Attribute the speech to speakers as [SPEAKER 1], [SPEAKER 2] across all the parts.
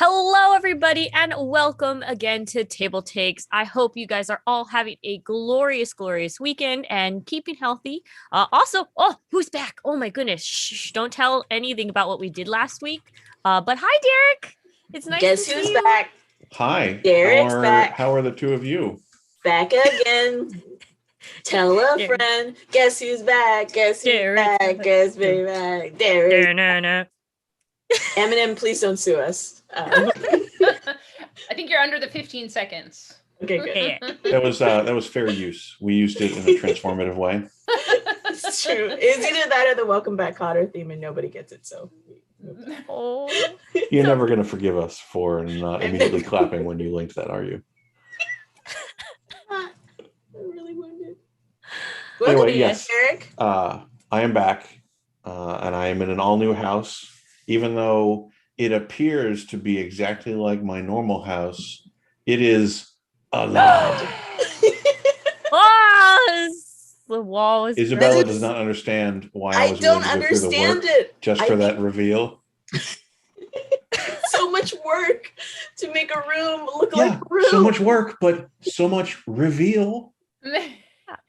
[SPEAKER 1] Hello, everybody, and welcome again to TableTakes. I hope you guys are all having a glorious, glorious weekend and keeping healthy. Who's back? Oh my goodness! Shh, don't tell anything about what we did last week. But hi, Derek. It's nice
[SPEAKER 2] Guess
[SPEAKER 1] to
[SPEAKER 2] who's
[SPEAKER 1] see you.
[SPEAKER 2] back?
[SPEAKER 3] Hi.
[SPEAKER 2] Derek's back.
[SPEAKER 3] How are the two of you?
[SPEAKER 2] Back again. Tell a friend. Guess who's back? Guess who's back? Guess who's back? Derek. Eminem, please don't sue us.
[SPEAKER 4] I think you're under the 15 seconds.
[SPEAKER 2] Okay, good.
[SPEAKER 3] That was fair use. We used it in a transformative way.
[SPEAKER 2] It's true. It's either that or the Welcome Back Cotter theme, and nobody gets it. So,
[SPEAKER 3] You're never going to forgive us for not immediately clapping when you linked that, are you?
[SPEAKER 2] I'm really wounded.
[SPEAKER 3] Anyway, yes.
[SPEAKER 2] Eric.
[SPEAKER 3] I am back, and I am in an all-new house. Even though it appears to be exactly like my normal house, it is alive.
[SPEAKER 1] The wall is.
[SPEAKER 3] Isabella does not understand why I was
[SPEAKER 2] don't
[SPEAKER 3] willing to go through the work
[SPEAKER 2] it.
[SPEAKER 3] just for that reveal.
[SPEAKER 2] So much work to make a room look like a room.
[SPEAKER 3] So much work, but so much reveal.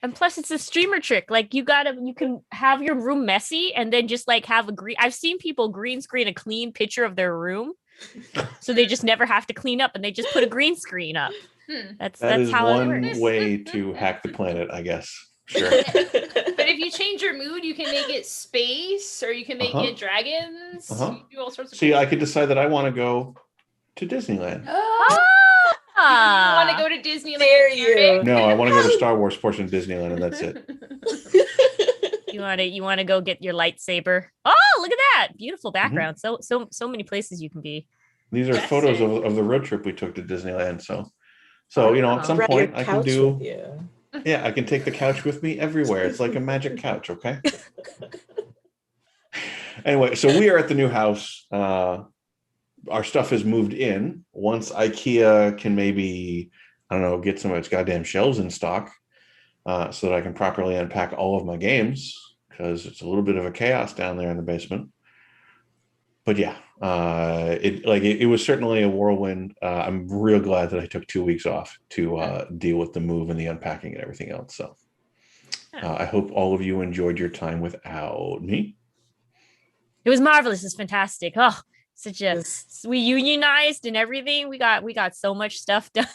[SPEAKER 1] And plus, it's a streamer trick. Like you can have your room messy and then just like have I've seen people green screen a clean picture of their room, so they just never have to clean up, and they just put a green screen up. That's how
[SPEAKER 3] one
[SPEAKER 1] it works.
[SPEAKER 3] way to hack the planet, I guess. Sure.
[SPEAKER 4] But if you change your mood, you can make it space, or you can make it dragons. You can do all sorts of.
[SPEAKER 3] See, I could decide that I want to go to Disneyland.
[SPEAKER 4] You want to go to Disneyland?
[SPEAKER 2] Dare you?
[SPEAKER 3] No, I want to go to Star Wars portion of Disneyland, and that's it.
[SPEAKER 1] You want to go get your lightsaber. Oh, look at that beautiful background. So many places you can be.
[SPEAKER 3] These are photos of the road trip we took to Disneyland. So at some point I can do. Yeah, I can take the couch with me everywhere. It's like a magic couch. Okay. Anyway, so we are at the new house. Our stuff is moved in. Once IKEA can maybe, I don't know, get some of its goddamn shelves in stock, so that I can properly unpack all of my games, because it's a little bit of a chaos down there in the basement. But yeah, it was certainly a whirlwind. I'm real glad that I took 2 weeks off to deal with the move and the unpacking and everything else. So I hope all of you enjoyed your time without me.
[SPEAKER 1] It was marvelous. It's fantastic. Oh, we unionized and everything. We got so much stuff done.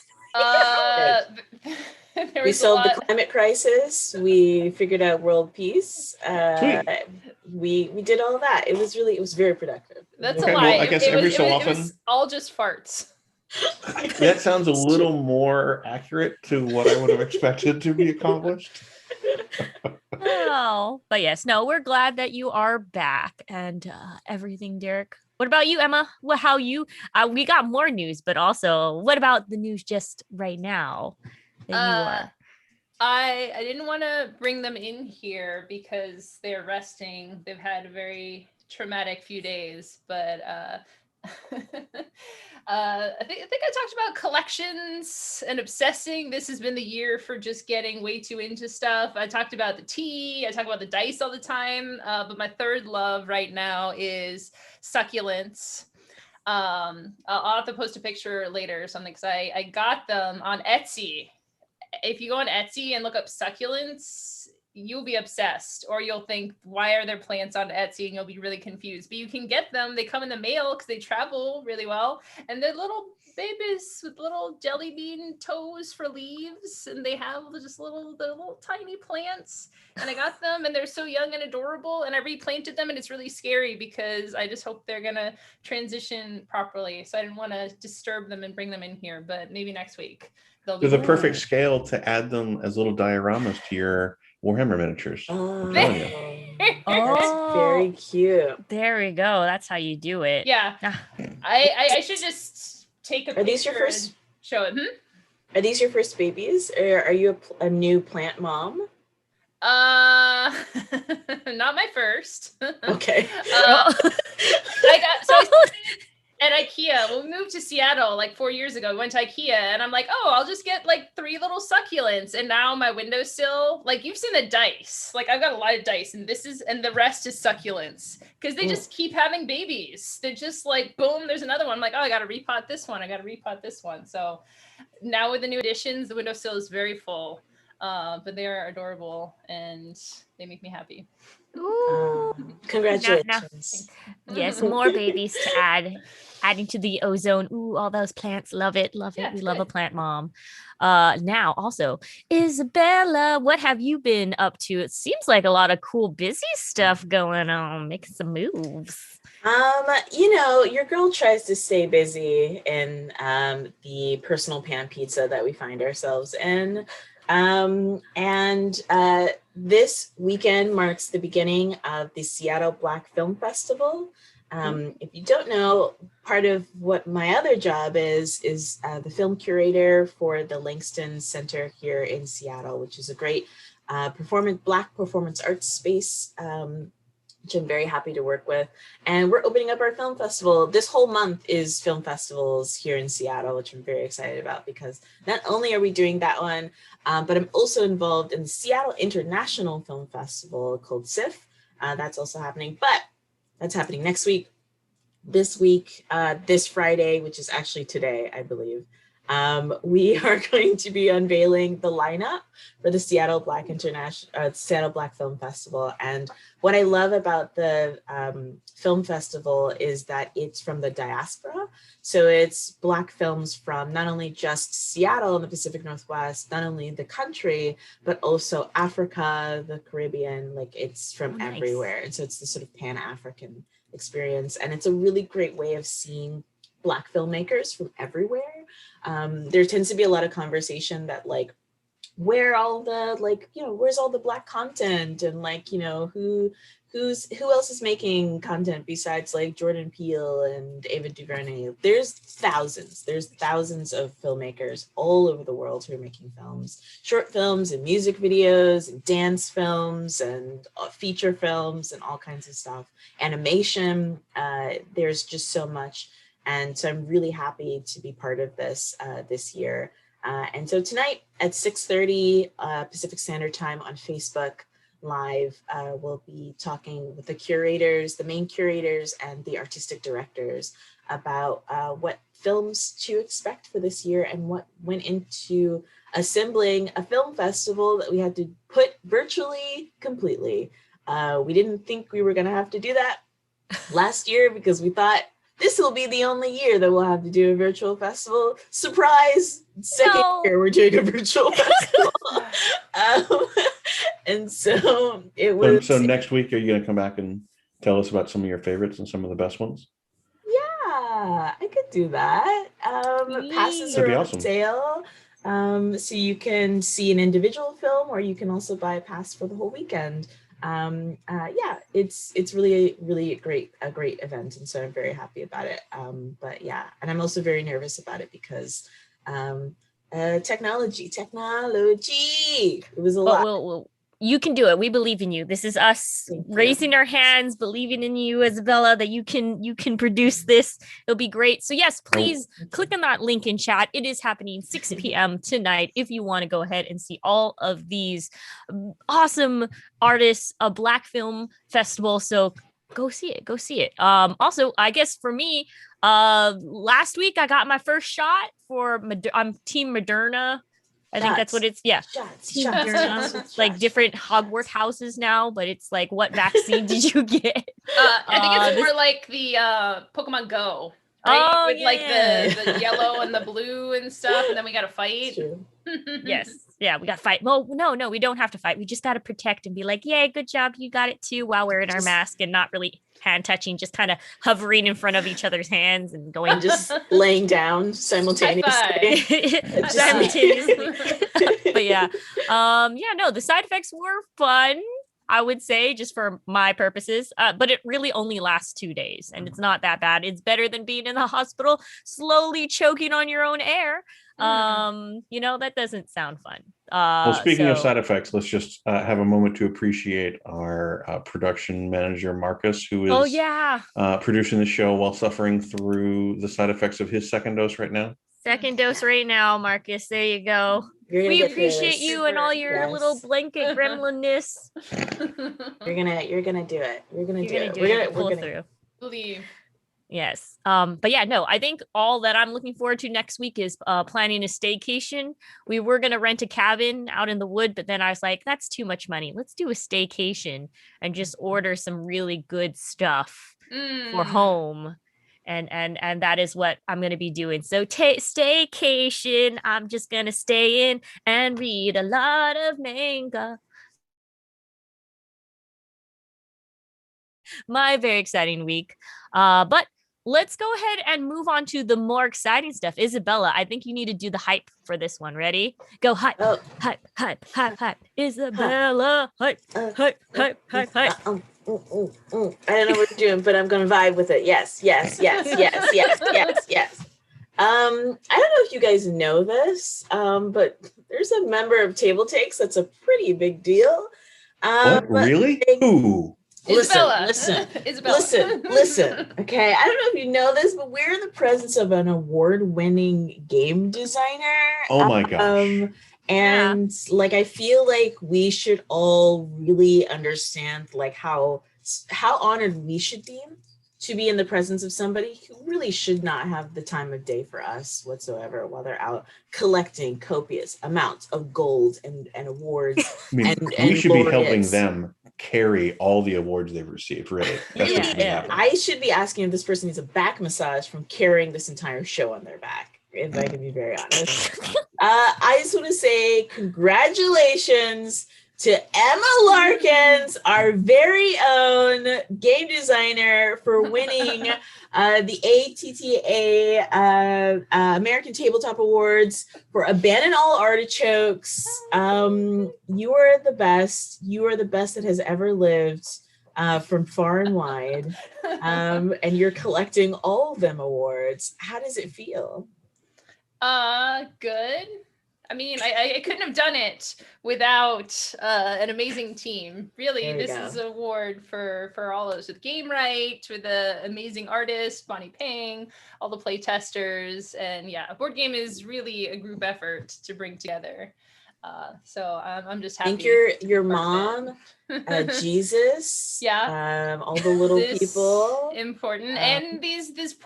[SPEAKER 2] We solved the climate crisis. We figured out world peace. We did all that. It was very productive.
[SPEAKER 4] That's
[SPEAKER 3] okay,
[SPEAKER 4] a lie.
[SPEAKER 3] Well, I guess every so often,
[SPEAKER 4] it was all just farts.
[SPEAKER 3] That sounds a little more accurate to what I would have expected to be accomplished.
[SPEAKER 1] Oh, but yes, no, we're glad that you are back and everything, Derek. What about you, Emma? How you? We got more news, but also, what about the news just right now that you are?
[SPEAKER 4] I didn't want to bring them in here because they're resting. They've had a very traumatic few days, but I think I talked about collections and obsessing. This has been the year for just getting way too into stuff. I talked about the tea. I talk about the dice all the time. But my third love right now is succulents. I'll have to post a picture later or something, because I got them on Etsy. If you go on Etsy and look up succulents, you'll be obsessed, or you'll think, why are there plants on Etsy? And you'll be really confused. But you can get them. They come in the mail because they travel really well. And they're little babies with little jelly bean toes for leaves. And they have just little tiny plants. And I got them, and they're so young and adorable. And I replanted them, and it's really scary because I just hope they're going to transition properly. So I didn't want to disturb them and bring them in here, but maybe next week.
[SPEAKER 3] There's a perfect scale to add them as little dioramas to your Warhammer miniatures.
[SPEAKER 2] That's very cute.
[SPEAKER 1] There we go. That's how you do it.
[SPEAKER 4] Yeah. I should just take a picture.
[SPEAKER 2] Are these your first?
[SPEAKER 4] Show it.
[SPEAKER 2] Are these your first babies, or are you a new plant mom?
[SPEAKER 4] Not my first.
[SPEAKER 2] Okay.
[SPEAKER 4] I got and I IKEA. When we moved to Seattle like 4 years ago, we went to IKEA and I'm like, oh, I'll just get like 3 little succulents. And now my windowsill, like you've seen the dice. Like I've got a lot of dice and the rest is succulents because they just keep having babies. They're just like, boom, there's another one. I'm like, oh, I got to repot this one. I got to repot this one. So now with the new additions, the windowsill is very full. But they are adorable and they make me happy.
[SPEAKER 1] Ooh.
[SPEAKER 2] Congratulations.
[SPEAKER 1] Yes, more babies to adding to the ozone. Ooh, all those plants. Love it.
[SPEAKER 4] Yeah,
[SPEAKER 1] We
[SPEAKER 4] it's
[SPEAKER 1] love a
[SPEAKER 4] good.
[SPEAKER 1] plant mom. Now also, Isabella, what have you been up to? It seems like a lot of cool, busy stuff going on, making some moves.
[SPEAKER 2] Your girl tries to stay busy in the personal pan pizza that we find ourselves in. This weekend marks the beginning of the Seattle Black Film Festival. If you don't know, part of what my other job is the film curator for the Langston Center here in Seattle, which is a great Black performance arts space, which I'm very happy to work with. And we're opening up our film festival. This whole month is film festivals here in Seattle, which I'm very excited about because not only are we doing that one, but I'm also involved in the Seattle International Film Festival called SIF. That's also happening, but that's happening next week. This week, this Friday, which is actually today, I believe, we are going to be unveiling the lineup for the Seattle Black Film Festival. And what I love about the film festival is that it's from the diaspora. So it's Black films from not only just Seattle and the Pacific Northwest, not only the country, but also Africa, the Caribbean, like it's from everywhere. And so it's this sort of Pan-African experience. And it's a really great way of seeing Black filmmakers from everywhere. There tends to be a lot of conversation that like, where's all the Black content and like, who else is making content besides like Jordan Peele and Ava DuVernay? There's thousands of filmmakers all over the world who are making films, short films and music videos and dance films and feature films and all kinds of stuff. Animation, there's just so much. And so I'm really happy to be part of this this year. And so tonight at 6:30 Pacific Standard Time on Facebook Live, we'll be talking with the curators, the main curators and the artistic directors about what films to expect for this year and what went into assembling a film festival that we had to put virtually completely. We didn't think we were going to have to do that last year because we thought, this will be the only year that we'll have to do a virtual festival. Surprise! Second year we're doing a virtual festival. And so it was.
[SPEAKER 3] So next week, are you going to come back and tell us about some of your favorites and some of the best ones?
[SPEAKER 2] Yeah, I could do that. Passes are on sale. So you can see an individual film or you can also buy a pass for the whole weekend. It's really a great event, and so I'm very happy about it. But yeah, and I'm also very nervous about it because technology. It was a lot.
[SPEAKER 1] Well, you can do it. We believe in you. This is us raising our hands, believing in you, Isabella, that you can produce this. It'll be great. So yes, please click on that link in chat. It is happening 6 p.m. tonight if you want to go ahead and see all of these awesome artists, a Black film festival. So go see it. Also, I guess for me, last week I got my first shot for I'm Team Moderna. I think that's what it's, shots. Like different Hogwarts houses now, but it's like, what vaccine did you get?
[SPEAKER 4] I think it's more like the Pokemon Go, right? With the yellow and the blue and stuff, and then we got to fight.
[SPEAKER 1] Yes. Yeah, we got to fight. Well, no, we don't have to fight. We just got to protect and be like, yay, good job. You got it too, while wearing our mask and not really hand touching, just kind of hovering in front of each other's hands and going.
[SPEAKER 2] And just laying down simultaneously.
[SPEAKER 1] But yeah. The side effects were fun. I would say, just for my purposes. But it really only lasts 2 days, and it's not that bad. It's better than being in the hospital slowly choking on your own air. That doesn't sound fun.
[SPEAKER 3] Well, speaking of
[SPEAKER 1] So
[SPEAKER 3] side effects, let's just have a moment to appreciate our production manager, Marcus, who
[SPEAKER 1] oh
[SPEAKER 3] is
[SPEAKER 1] yeah,
[SPEAKER 3] producing the show while suffering through the side effects of his second dose right now.
[SPEAKER 1] second dose right now, Marcus. There you go.
[SPEAKER 2] You're gonna
[SPEAKER 1] We
[SPEAKER 2] get through
[SPEAKER 1] appreciate
[SPEAKER 2] this.
[SPEAKER 1] you and all your
[SPEAKER 2] Yes.
[SPEAKER 1] little blanket gremlinness.
[SPEAKER 2] You're gonna do it. You're gonna do it.
[SPEAKER 1] You're gonna do it.
[SPEAKER 2] We're
[SPEAKER 1] Pull
[SPEAKER 2] gonna
[SPEAKER 1] through.
[SPEAKER 4] Believe.
[SPEAKER 1] Yes. But yeah, no, I think all that I'm looking forward to next week is planning a staycation. We were gonna rent a cabin out in the wood, but then I was like, that's too much money. Let's do a staycation and just order some really good stuff for home. And that is what I'm gonna be doing. So staycation. I'm just gonna stay in and read a lot of manga. My very exciting week. But let's go ahead and move on to the more exciting stuff. Isabella, I think you need to do the hype for this one. Ready? Go hype,
[SPEAKER 2] Oh.
[SPEAKER 1] hype, hype, hype, hype. Isabella, hype, hype, hype, hype, hype.
[SPEAKER 2] I don't know what you're doing, but I'm gonna vibe with it. Yes. I don't know if you guys know this, but there's a member of TableTakes that's a pretty big deal.
[SPEAKER 3] What? Really? Who?
[SPEAKER 4] Isabella.
[SPEAKER 2] Listen.
[SPEAKER 4] Isabella.
[SPEAKER 2] Okay, I don't know if you know this, but we're in the presence of an award-winning game designer.
[SPEAKER 3] Oh my gosh.
[SPEAKER 2] And like, I feel like we should all really understand like how honored we should be to be in the presence of somebody who really should not have the time of day for us whatsoever while they're out collecting copious amounts of gold and awards.
[SPEAKER 3] I mean,
[SPEAKER 2] and
[SPEAKER 3] we should be helping
[SPEAKER 2] laureates.
[SPEAKER 3] them carry all the awards they've received, really. That's what should be happening.
[SPEAKER 2] I should be asking if this person needs a back massage from carrying this entire show on their back, if I can be very honest. I just want to say congratulations to Emma Larkins, our very own game designer, for winning the ATTA American Tabletop Awards for Abandon All Artichokes. You are the best. You are the best that has ever lived from far and wide. And you're collecting all of them awards. How does it feel?
[SPEAKER 4] Good. I mean, I couldn't have done it without an amazing team. Really, this is an award for all of us with Game Right, with the amazing artist, Bonnie Pang, all the play testers. And yeah, a board game is really a group effort to bring together. So I'm just happy.
[SPEAKER 2] Thank your mom, Jesus, all the little people.
[SPEAKER 4] Important, and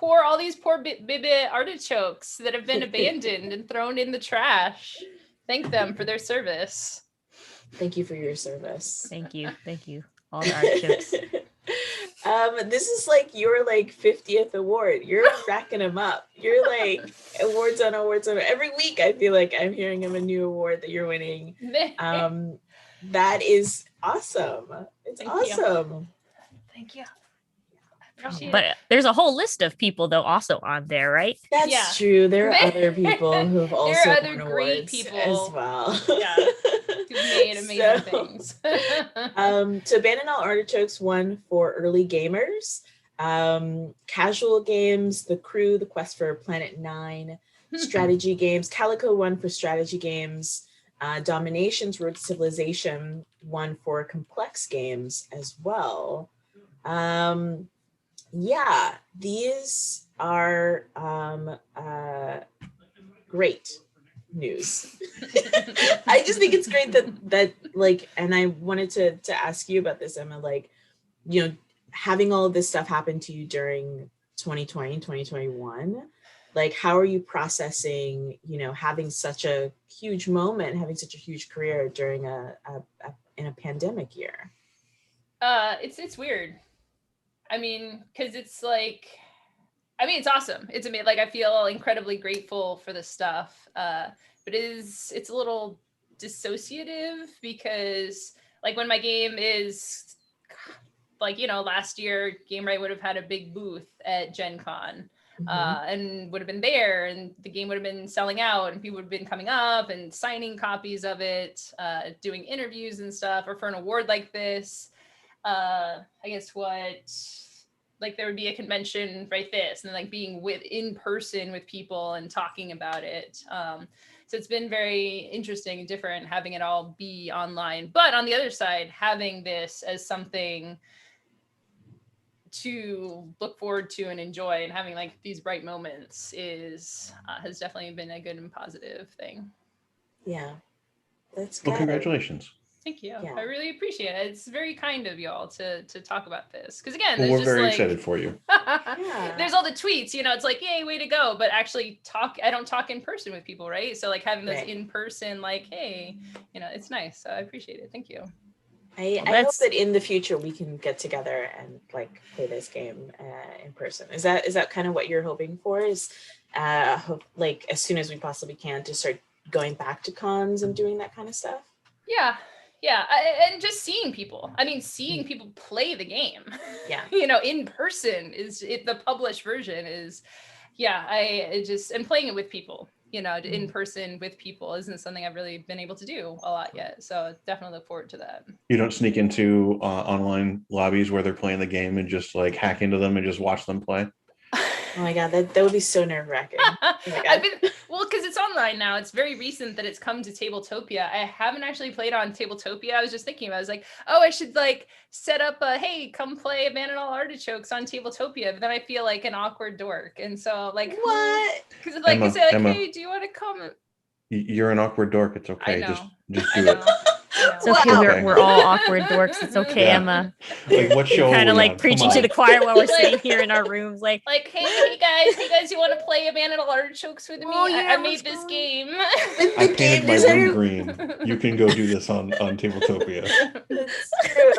[SPEAKER 4] all these poor baby artichokes that have been abandoned and thrown in the trash. Thank them for their service.
[SPEAKER 2] Thank you for your service.
[SPEAKER 1] Thank you, all the artichokes.
[SPEAKER 2] This is like your 50th award. You're racking them up. You're like awards on awards on every week. I feel like I'm hearing of a new award that you're winning. That is awesome. It's awesome.
[SPEAKER 4] Thank you.
[SPEAKER 1] But there's a whole list of people though also on there, right?
[SPEAKER 2] That's true. There are other people who have also
[SPEAKER 4] there are other
[SPEAKER 2] won
[SPEAKER 4] great
[SPEAKER 2] awards
[SPEAKER 4] people
[SPEAKER 2] as well.
[SPEAKER 4] Yeah, who've made amazing things.
[SPEAKER 2] So Abandon All Artichokes won for early gamers, casual games, The Crew, The Quest for Planet 9, strategy games. Calico won for strategy games. Dominations Road to Civilization won for complex games as well. Yeah, these are great news. I just think it's great that like, and I wanted to ask you about this, Emma, like, having all of this stuff happen to you during 2020, 2021, like, how are you processing, having such a huge moment, having such a huge career during in a pandemic year?
[SPEAKER 4] It's weird. I mean, because it's like, it's awesome. It's amazing. Like, I feel incredibly grateful for this stuff. But it's a little dissociative because, like, when my game is, like, last year, Game Right would have had a big booth at Gen Con. and would have been there, and the game would have been selling out, and people would have been coming up and signing copies of it, doing interviews and stuff. Or for an award like this, I guess like there would be a convention like this, and then like being in person with people and talking about it. So it's been very interesting and different having it all be online. But on the other side, having this as something to look forward to and enjoy, and having like these bright moments has definitely been a good and positive thing.
[SPEAKER 2] Yeah, that's good.
[SPEAKER 3] Well, congratulations.
[SPEAKER 4] Thank you.
[SPEAKER 2] Yeah.
[SPEAKER 4] I really appreciate it. It's very kind of y'all to talk about this, because again,
[SPEAKER 3] Well,
[SPEAKER 4] there's
[SPEAKER 3] we're
[SPEAKER 4] just
[SPEAKER 3] very
[SPEAKER 4] like,
[SPEAKER 3] excited for you.
[SPEAKER 4] there's all the tweets, it's like, yay, way to go, but actually I don't talk in person with people, right? So like having those in person, like, hey, it's nice. So I appreciate it. Thank you.
[SPEAKER 2] I hope that in the future we can get together and like play this game in person. Is that kind of what you're hoping for? Is like as soon as we possibly can to start going back to cons and doing that kind of stuff?
[SPEAKER 4] Yeah. And just seeing people. I mean, seeing people play the game.
[SPEAKER 2] Yeah.
[SPEAKER 4] In person the published version is, and playing it with people. In person with people isn't something I've really been able to do a lot yet. So definitely look forward to that.
[SPEAKER 3] You don't sneak into online lobbies where they're playing the game and just like hack into them and just watch them play?
[SPEAKER 2] Oh my God, that would be so nerve-wracking. Oh
[SPEAKER 4] because it's online now. It's very recent that it's come to Tabletopia. I haven't actually played on Tabletopia. I was just thinking about it. I was like, oh, I should like set up hey, come play Abandon All Artichokes on Tabletopia. But then I feel like an awkward dork. And so like,
[SPEAKER 2] what?
[SPEAKER 4] Because like,
[SPEAKER 3] Emma,
[SPEAKER 4] hey, do you want to come?
[SPEAKER 3] You're an awkward dork. It's okay. Just do it.
[SPEAKER 1] It's okay. We're all awkward dorks. It's okay, Emma.
[SPEAKER 3] Like what show?
[SPEAKER 1] Kind of like preaching to the choir while we're sitting here in our rooms, like
[SPEAKER 4] hey guys, you want to play Abandon All Artichokes with me?
[SPEAKER 1] Oh, yeah,
[SPEAKER 4] I made this game.
[SPEAKER 3] I painted my room green. You can go do this on Tabletopia.
[SPEAKER 2] That's true.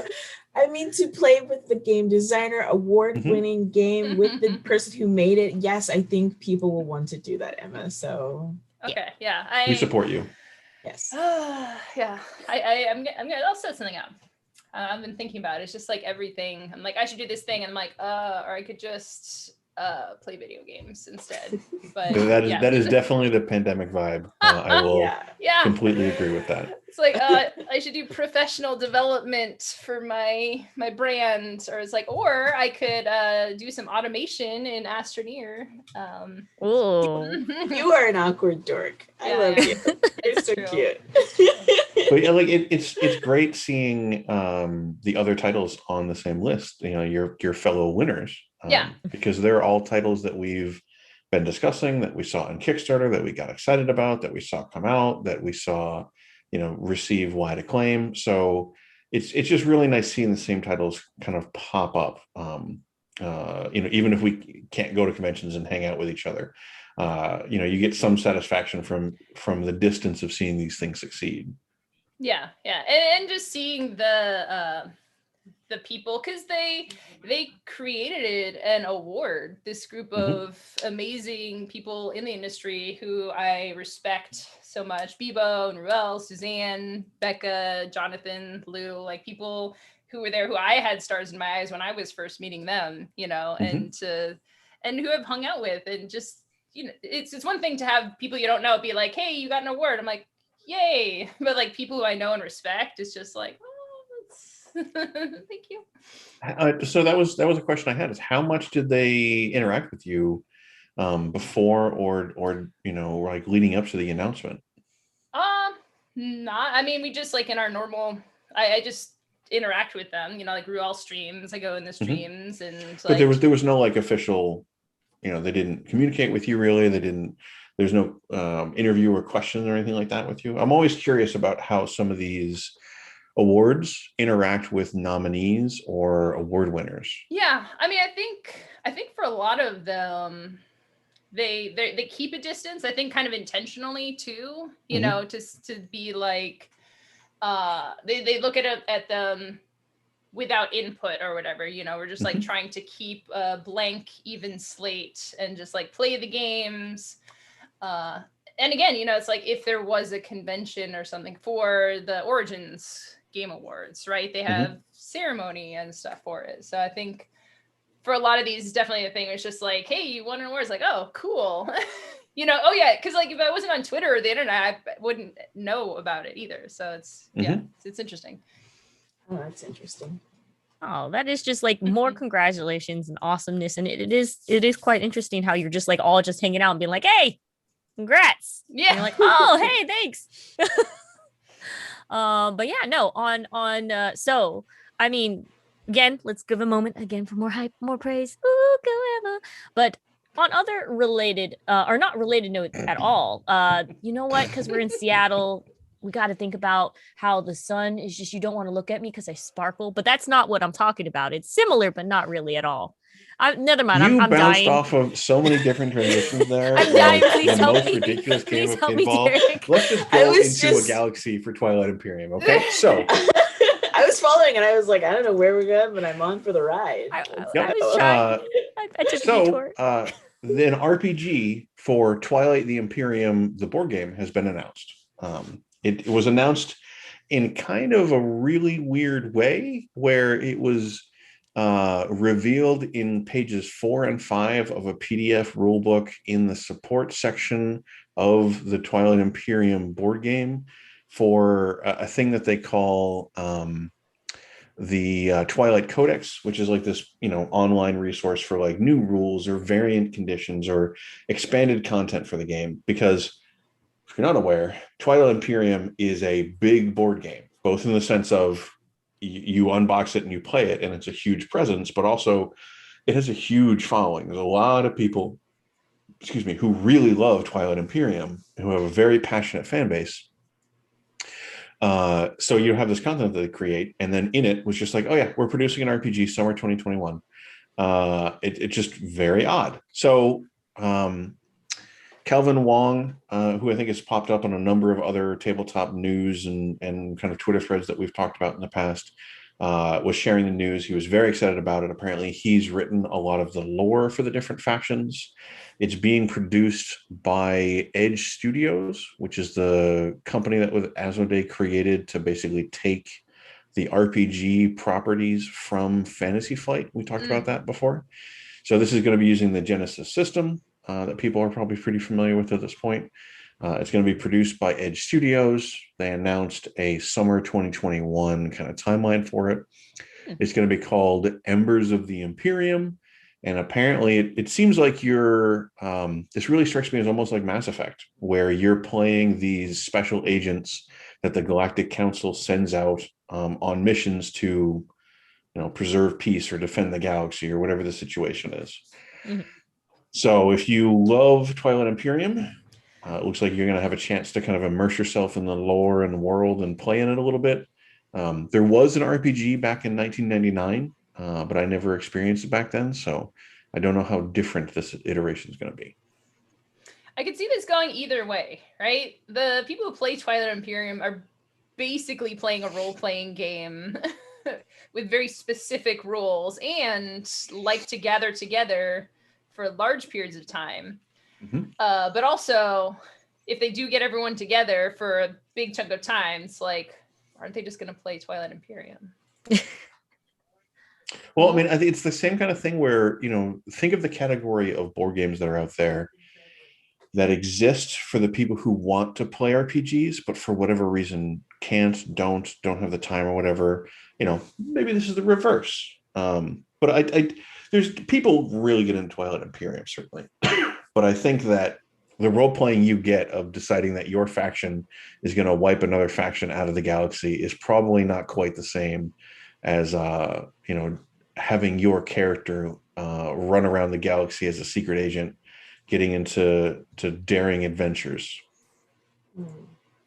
[SPEAKER 2] I mean, to play with the game designer, award-winning game with the person who made it. Yes, I think people will want to do that, Emma. So
[SPEAKER 4] okay, yeah,
[SPEAKER 3] we support you.
[SPEAKER 2] Yes.
[SPEAKER 4] Yeah, I'll set something up. I've been thinking about it. It's just like everything. I'm like, I should do this thing. And I'm like, or I could just play video games instead. But
[SPEAKER 3] that is definitely the pandemic vibe. I will completely agree with that.
[SPEAKER 4] It's like I should do professional development for my brand, or it's like, or I could do some automation in Astroneer.
[SPEAKER 2] You are an awkward dork. I love you. You're so cute.
[SPEAKER 3] But like it's great seeing the other titles on the same list. Your fellow winners. Because they're all titles that we've been discussing, that we saw in Kickstarter, that we got excited about, that we saw come out, that we saw receive wide acclaim. So it's just really nice seeing the same titles kind of pop up. Even if we can't go to conventions and hang out with each other, you get some satisfaction from the distance of seeing these things succeed.
[SPEAKER 4] Yeah, and just seeing the people, because they created an award, this group of amazing people in the industry who I respect so much. Bibo and Ruel, Suzanne, Becca, Jonathan, Lou, like people who were there who I had stars in my eyes when I was first meeting them, and who I've hung out with, and just it's one thing to have people you don't know be like, hey, you got an award. I'm like, yay. But like people who I know and respect, it's just like, thank you.
[SPEAKER 3] So that was a question I had, is how much did they interact with you before or like leading up to the announcement?
[SPEAKER 4] I mean, we just like in our normal, I just interact with them, like Ruel streams, I go in the streams and
[SPEAKER 3] but there was no like official, they didn't communicate with you really, there's no interview or questions or anything like that with you. I'm always curious about how some of these awards interact with nominees or award winners.
[SPEAKER 4] Yeah, I mean, I think for a lot of them, they keep a distance. I think kind of intentionally too. To be like, they look at them without input or whatever. We're just like trying to keep a blank, even slate and just like play the games. And again, it's like if there was a convention or something for the Origins Game Awards, right? They have ceremony and stuff for it. So I think for a lot of these, it's definitely a thing. It's just like, hey, you won an award. It's like, oh, cool. You know, oh yeah, because like if I wasn't on Twitter or the internet, I wouldn't know about it either. So it's it's interesting.
[SPEAKER 2] Oh, that's interesting.
[SPEAKER 1] Oh, that is just like more congratulations and awesomeness. And it is quite interesting how you're just like all just hanging out and being like, hey, congrats.
[SPEAKER 4] Yeah.
[SPEAKER 1] And you're like, oh, hey, thanks. But yeah, no, so I mean, again, let's give a moment again for more hype, more praise. Ooh, go Emma. But on other related, or not related notes at all, you know what? Because we're in Seattle, we got to think about how the sun is just, you don't want to look at me because I sparkle, but that's not what I'm talking about. It's similar, but not really at all. Never mind.
[SPEAKER 3] You
[SPEAKER 1] I'm
[SPEAKER 3] bounced
[SPEAKER 1] dying.
[SPEAKER 3] off of so many different transitions there.
[SPEAKER 1] I'm dying.
[SPEAKER 3] Like
[SPEAKER 1] Please
[SPEAKER 3] the
[SPEAKER 1] help
[SPEAKER 3] most
[SPEAKER 1] me.
[SPEAKER 3] ridiculous game
[SPEAKER 1] Please
[SPEAKER 3] of
[SPEAKER 1] help me,
[SPEAKER 3] pinball.
[SPEAKER 1] Derek.
[SPEAKER 3] Let's just go into a galaxy for Twilight Imperium. Okay, so
[SPEAKER 2] I was following and I was like, I don't know where we're going, but I'm on for the ride.
[SPEAKER 1] I was trying. I took a detour.
[SPEAKER 3] Then RPG for Twilight the Imperium, the board game, has been announced. It was announced in kind of a really weird way, where it was revealed in pages 4 and 5 of a PDF rulebook in the support section of the Twilight Imperium board game for a thing that they call the Twilight Codex, which is like this, online resource for like new rules or variant conditions or expanded content for the game. Because if you're not aware, Twilight Imperium is a big board game, both in the sense of you unbox it and you play it, and it's a huge presence, but also it has a huge following. There's a lot of people, who really love Twilight Imperium, who have a very passionate fan base. So you have this content that they create, and then in it was just like, oh yeah, we're producing an RPG summer 2021. It's just very odd. So Calvin Wong, who I think has popped up on a number of other tabletop news and kind of Twitter threads that we've talked about in the past, was sharing the news. He was very excited about it. Apparently, he's written a lot of the lore for the different factions. It's being produced by Edge Studios, which is the company that Asmodee created to basically take the RPG properties from Fantasy Flight. We talked about that before. So this is going to be using the Genesis system that people are probably pretty familiar with at this point. It's going to be produced by Edge Studios. They announced a summer 2021 kind of timeline for it. It's going to be called Embers of the Imperium. And apparently it seems like this really strikes me as almost like Mass Effect, where you're playing these special agents that the Galactic Council sends out on missions to, preserve peace or defend the galaxy or whatever the situation is. Mm-hmm. So if you love Twilight Imperium, it looks like you're going to have a chance to kind of immerse yourself in the lore and the world and play in it a little bit. There was an RPG back in 1999, but I never experienced it back then. So I don't know how different this iteration is going to be.
[SPEAKER 4] I could see this going either way, right? The people who play Twilight Imperium are basically playing a role-playing game with very specific rules and like to gather together for large periods of time. Mm-hmm. But also, if they do get everyone together for a big chunk of time, it's like, aren't they just going to play Twilight Imperium?
[SPEAKER 3] Well, I mean, I think it's the same kind of thing where, think of the category of board games that are out there that exist for the people who want to play RPGs, but for whatever reason don't have the time or whatever. Maybe this is the reverse. But there's people really get into Twilight Imperium, certainly. But I think that the role-playing you get of deciding that your faction is going to wipe another faction out of the galaxy is probably not quite the same as, having your character run around the galaxy as a secret agent, getting into daring adventures.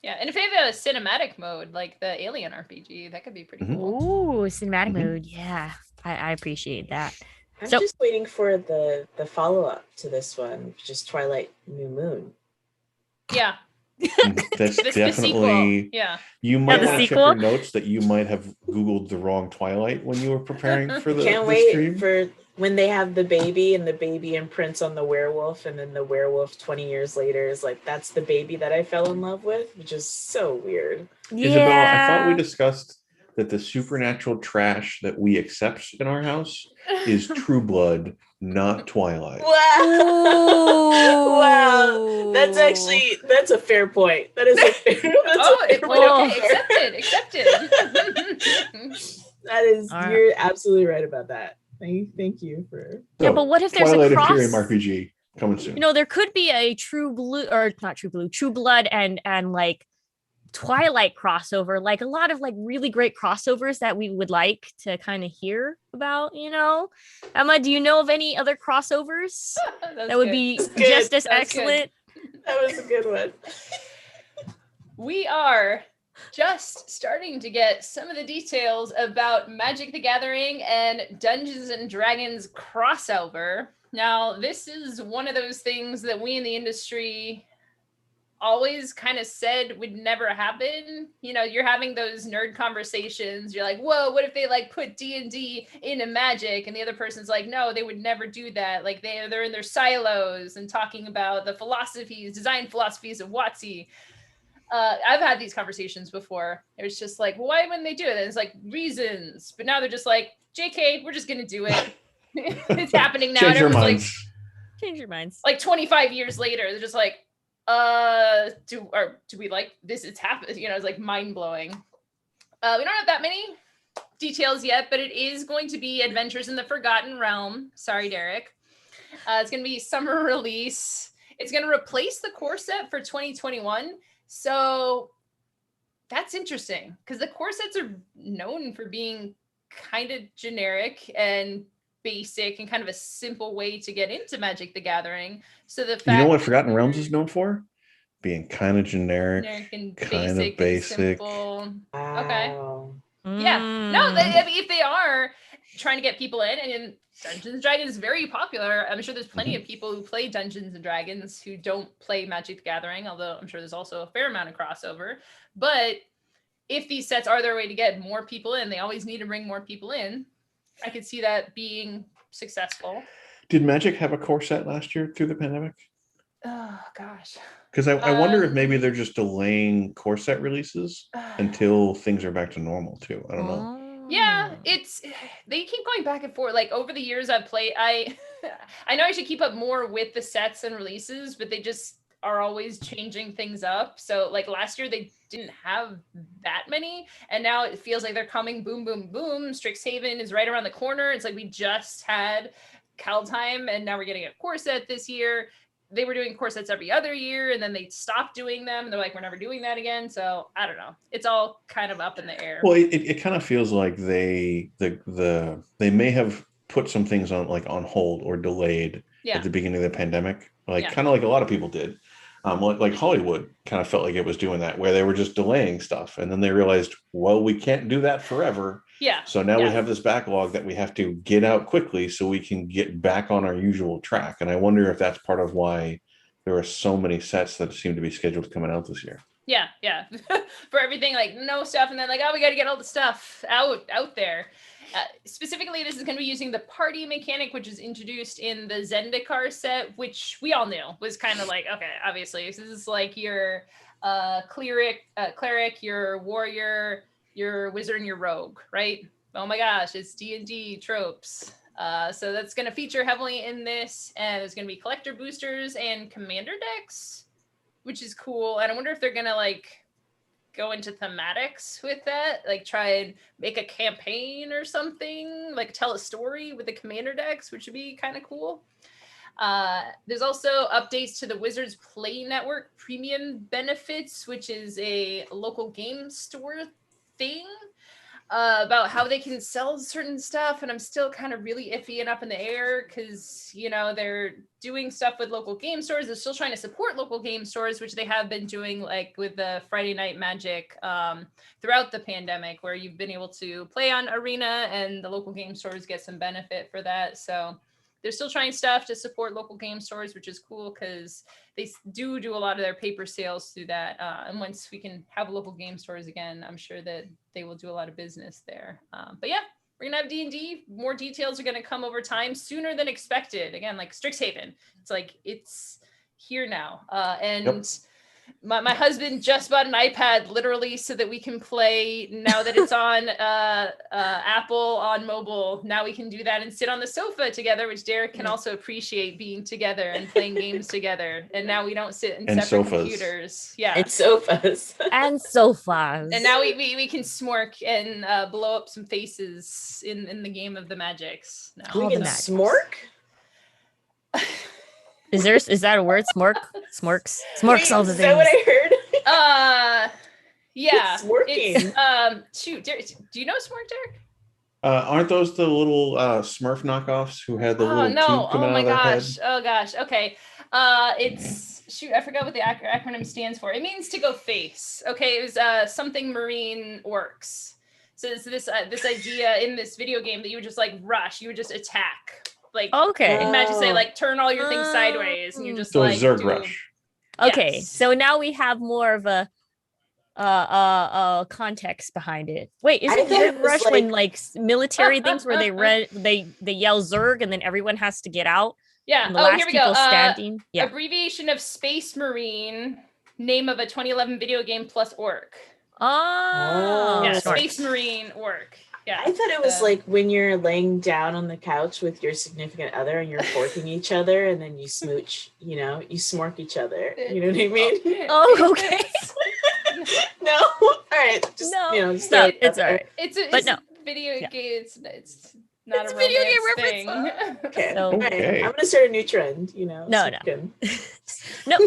[SPEAKER 4] Yeah, and if they have a cinematic mode, like the Alien RPG, that could be pretty cool.
[SPEAKER 1] Ooh, cinematic mode. Yeah, I appreciate that.
[SPEAKER 2] I'm just waiting for the follow-up to this one, which is Twilight New Moon.
[SPEAKER 4] Yeah.
[SPEAKER 3] That's definitely,
[SPEAKER 4] yeah.
[SPEAKER 3] You might want to check your notes that you might have Googled the wrong Twilight when you were preparing for the
[SPEAKER 2] Can't wait stream. For when they have the baby and the baby imprints on the werewolf, and then the werewolf 20 years later is like, that's the baby that I fell in love with, which is so weird.
[SPEAKER 1] Yeah.
[SPEAKER 3] Isabella, I thought we discussed that the supernatural trash that we accept in our house is True Blood, not Twilight.
[SPEAKER 2] Wow. That's a fair point. That is a fair point.
[SPEAKER 4] Okay, accepted.
[SPEAKER 2] That is,
[SPEAKER 1] All right.
[SPEAKER 2] you're absolutely right about that. Thank you for.
[SPEAKER 1] Yeah, but what if there's
[SPEAKER 3] Twilight
[SPEAKER 1] a cross?
[SPEAKER 3] Imperium RPG coming soon.
[SPEAKER 1] You know, there could be a True Blood and like Twilight crossover, like a lot of like really great crossovers that we would like to kind of hear about, you know. Emma, do you know of any other crossovers that would be just as excellent?
[SPEAKER 2] That was a good one.
[SPEAKER 4] We are just starting to get some of the details about Magic the Gathering and Dungeons and Dragons crossover. Now, this is one of those things that we in the industry always kind of said would never happen. You know, you're having those nerd conversations. You're like, whoa, what if they like put D&D into Magic? And the other person's like, no, they would never do that. Like they're in their silos and talking about the design philosophies of WotC. I've had these conversations before. It was just like, well, why wouldn't they do it? And it's like reasons. But now they're just like, JK, we're just going to do it. It's happening now.
[SPEAKER 3] Change your
[SPEAKER 4] Everyone's
[SPEAKER 3] minds.
[SPEAKER 4] like,
[SPEAKER 1] Change your minds.
[SPEAKER 4] like 25 years later, they're just like, do we like this? It's happened. You know, it's like mind blowing. We don't have that many details yet, but it is going to be Adventures in the Forgotten Realm. Sorry, Derek. It's going to be summer release. It's going to replace the core set for 2021. So that's interesting because the core sets are known for being kind of generic and basic and kind of a simple way to get into Magic the Gathering. So the fact,
[SPEAKER 3] you know what Forgotten Realms is known for? Being kind of generic
[SPEAKER 4] and
[SPEAKER 3] kind of basic.
[SPEAKER 4] Wow.
[SPEAKER 2] Wow.
[SPEAKER 4] Okay. Yeah. No, I mean, if they are trying to get people in, and Dungeons and Dragons is very popular. I'm sure there's plenty of people who play Dungeons and Dragons who don't play Magic the Gathering, although I'm sure there's also a fair amount of crossover. But if these sets are their way to get more people in, they always need to bring more people in. I could see that being successful.
[SPEAKER 3] Did Magic have a core set last year through the pandemic?
[SPEAKER 4] Oh, gosh.
[SPEAKER 3] Because I wonder if maybe they're just delaying core set releases until things are back to normal too. I don't know.
[SPEAKER 4] Yeah, they keep going back and forth. Like over the years I've played, I know I should keep up more with the sets and releases, but they just are always changing things up. So like last year they didn't have that many, and now it feels like they're coming boom, boom, boom. Strixhaven is right around the corner. It's like we just had Kaldheim, and now we're getting a core set this year. They were doing core sets every other year, and then they stopped doing them. And they're like, we're never doing that again. So I don't know. It's all kind of up in the air.
[SPEAKER 3] Well, it kind of feels like they may have put some things on hold or delayed at the beginning of the pandemic, kind of like a lot of people did. Like Hollywood kind of felt like it was doing that, where they were just delaying stuff, and then they realized, well, we can't do that forever.
[SPEAKER 4] Yeah.
[SPEAKER 3] So now we have this backlog that we have to get out quickly so we can get back on our usual track. And I wonder if that's part of why there are so many sets that seem to be scheduled coming out this year.
[SPEAKER 4] Yeah. For everything, like no stuff, and then like, oh, we got to get all the stuff out there. Specifically, this is going to be using the party mechanic, which is introduced in the Zendikar set, which we all knew was kind of like, okay, obviously, this is like your cleric, your warrior, your wizard, and your rogue, right? Oh my gosh, it's D&D tropes. So that's going to feature heavily in this, and there's going to be collector boosters and commander decks, which is cool. And I wonder if they're going to like go into thematics with that, like try and make a campaign or something, like tell a story with the commander decks, which would be kind of cool. There's also updates to the Wizards Play Network premium benefits, which is a local game store thing, about how they can sell certain stuff. And I'm still kind of really iffy and up in the air because, you know, they're doing stuff with local game stores. They're still trying to support local game stores, which they have been doing, like with the Friday Night Magic throughout the pandemic, where you've been able to play on Arena and the local game stores get some benefit for that. So they're still trying stuff to support local game stores, which is cool because they do a lot of their paper sales through that. And once we can have local game stores again, I'm sure that they will do a lot of business there. But yeah, we're gonna have D&D. More details are gonna come over time, sooner than expected. Again, like Strixhaven, it's like it's here now. And My husband just bought an iPad literally so that we can play now that it's on Apple on mobile. Now we can do that and sit on the sofa together, which Derek can also appreciate, being together and playing games together. And now we don't sit in separate
[SPEAKER 3] sofas.
[SPEAKER 4] Computers. Yeah.
[SPEAKER 2] And sofas.
[SPEAKER 1] And sofas.
[SPEAKER 4] And now we can smork and blow up some faces in the game of the magics. Now.
[SPEAKER 2] We can smork?
[SPEAKER 1] Is that a word? Smorks all the
[SPEAKER 2] Is
[SPEAKER 1] things.
[SPEAKER 2] that what I heard?
[SPEAKER 4] Yeah.
[SPEAKER 2] It's working.
[SPEAKER 4] Shoot, Derek, do you know smork, Derek?
[SPEAKER 3] Aren't those the little Smurf knockoffs who had the little tube coming out of their head?
[SPEAKER 4] Oh gosh. Okay. It's shoot. I forgot what the acronym stands for. It means to go face. Okay. It was something marine orcs. So it's this idea in this video game that you would just like rush. You would just attack. Like in Magic Set, like turn all your things sideways, and you're just like
[SPEAKER 3] a Zerg rush.
[SPEAKER 1] Okay,
[SPEAKER 4] Yes.
[SPEAKER 1] so now we have more of a context behind it. Wait, isn't Zerg rush when like military things where they yell Zerg and then everyone has to get out?
[SPEAKER 4] Yeah.
[SPEAKER 1] And the last
[SPEAKER 4] here we
[SPEAKER 1] people
[SPEAKER 4] go.
[SPEAKER 1] standing. Yeah.
[SPEAKER 4] Abbreviation of Space Marine, name of a 2011 video game plus orc.
[SPEAKER 1] Oh,
[SPEAKER 4] Yeah,
[SPEAKER 1] smart.
[SPEAKER 4] Space Marine orc. Yeah.
[SPEAKER 2] I thought it was like when you're laying down on the couch with your significant other and you're forking each other and then you smooch, you smork each other. You know what I mean?
[SPEAKER 1] Oh, okay.
[SPEAKER 2] No? All right. Just,
[SPEAKER 1] No.
[SPEAKER 2] just
[SPEAKER 1] No,
[SPEAKER 2] throw it
[SPEAKER 1] it's
[SPEAKER 2] out
[SPEAKER 1] all
[SPEAKER 2] there.
[SPEAKER 1] right.
[SPEAKER 4] It's
[SPEAKER 1] But no.
[SPEAKER 4] video
[SPEAKER 1] Yeah.
[SPEAKER 4] game. It's not
[SPEAKER 1] It's
[SPEAKER 4] a
[SPEAKER 1] a video game
[SPEAKER 4] romance
[SPEAKER 1] reference.
[SPEAKER 4] thing.
[SPEAKER 2] Okay.
[SPEAKER 1] So-
[SPEAKER 2] All right.
[SPEAKER 3] Okay.
[SPEAKER 2] I'm going to start a new trend,
[SPEAKER 1] No.
[SPEAKER 2] Good.
[SPEAKER 1] No,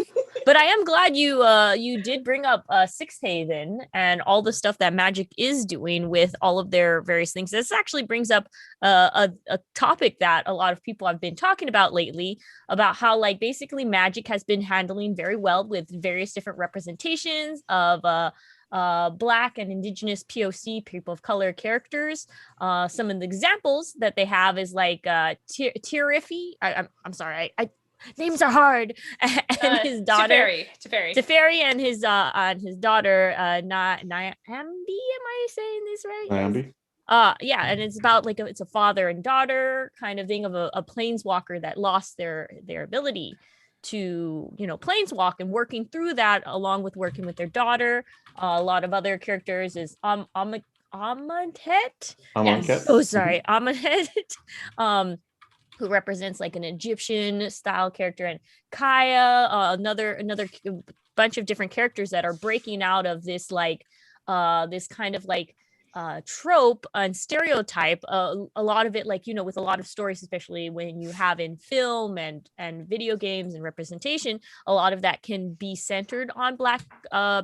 [SPEAKER 1] but I am glad you did bring up Sixth Haven and all the stuff that Magic is doing with all of their various things. This actually brings up a topic that a lot of people have been talking about lately, about how like basically Magic has been handling very well with various different representations of Black and Indigenous POC, people of color characters. Some of the examples that they have is like Tirifi. I'm sorry, names are hard. And his daughter
[SPEAKER 4] Teferi.
[SPEAKER 1] and his daughter Nyambi. Am I saying this right?
[SPEAKER 3] Nyambi?
[SPEAKER 1] Yeah, and it's about like it's a father and daughter kind of thing of a planeswalker that lost their ability to planeswalk, and working through that along with working with their daughter. A lot of other characters is Amonkhet.
[SPEAKER 3] Amonkhet.
[SPEAKER 1] Oh, sorry, Amonkhet. Who represents like an Egyptian style character, and Kaya, another bunch of different characters that are breaking out of this like this kind of like trope and stereotype. A lot of it, like with a lot of stories, especially when you have in film and video games and representation, a lot of that can be centered on Black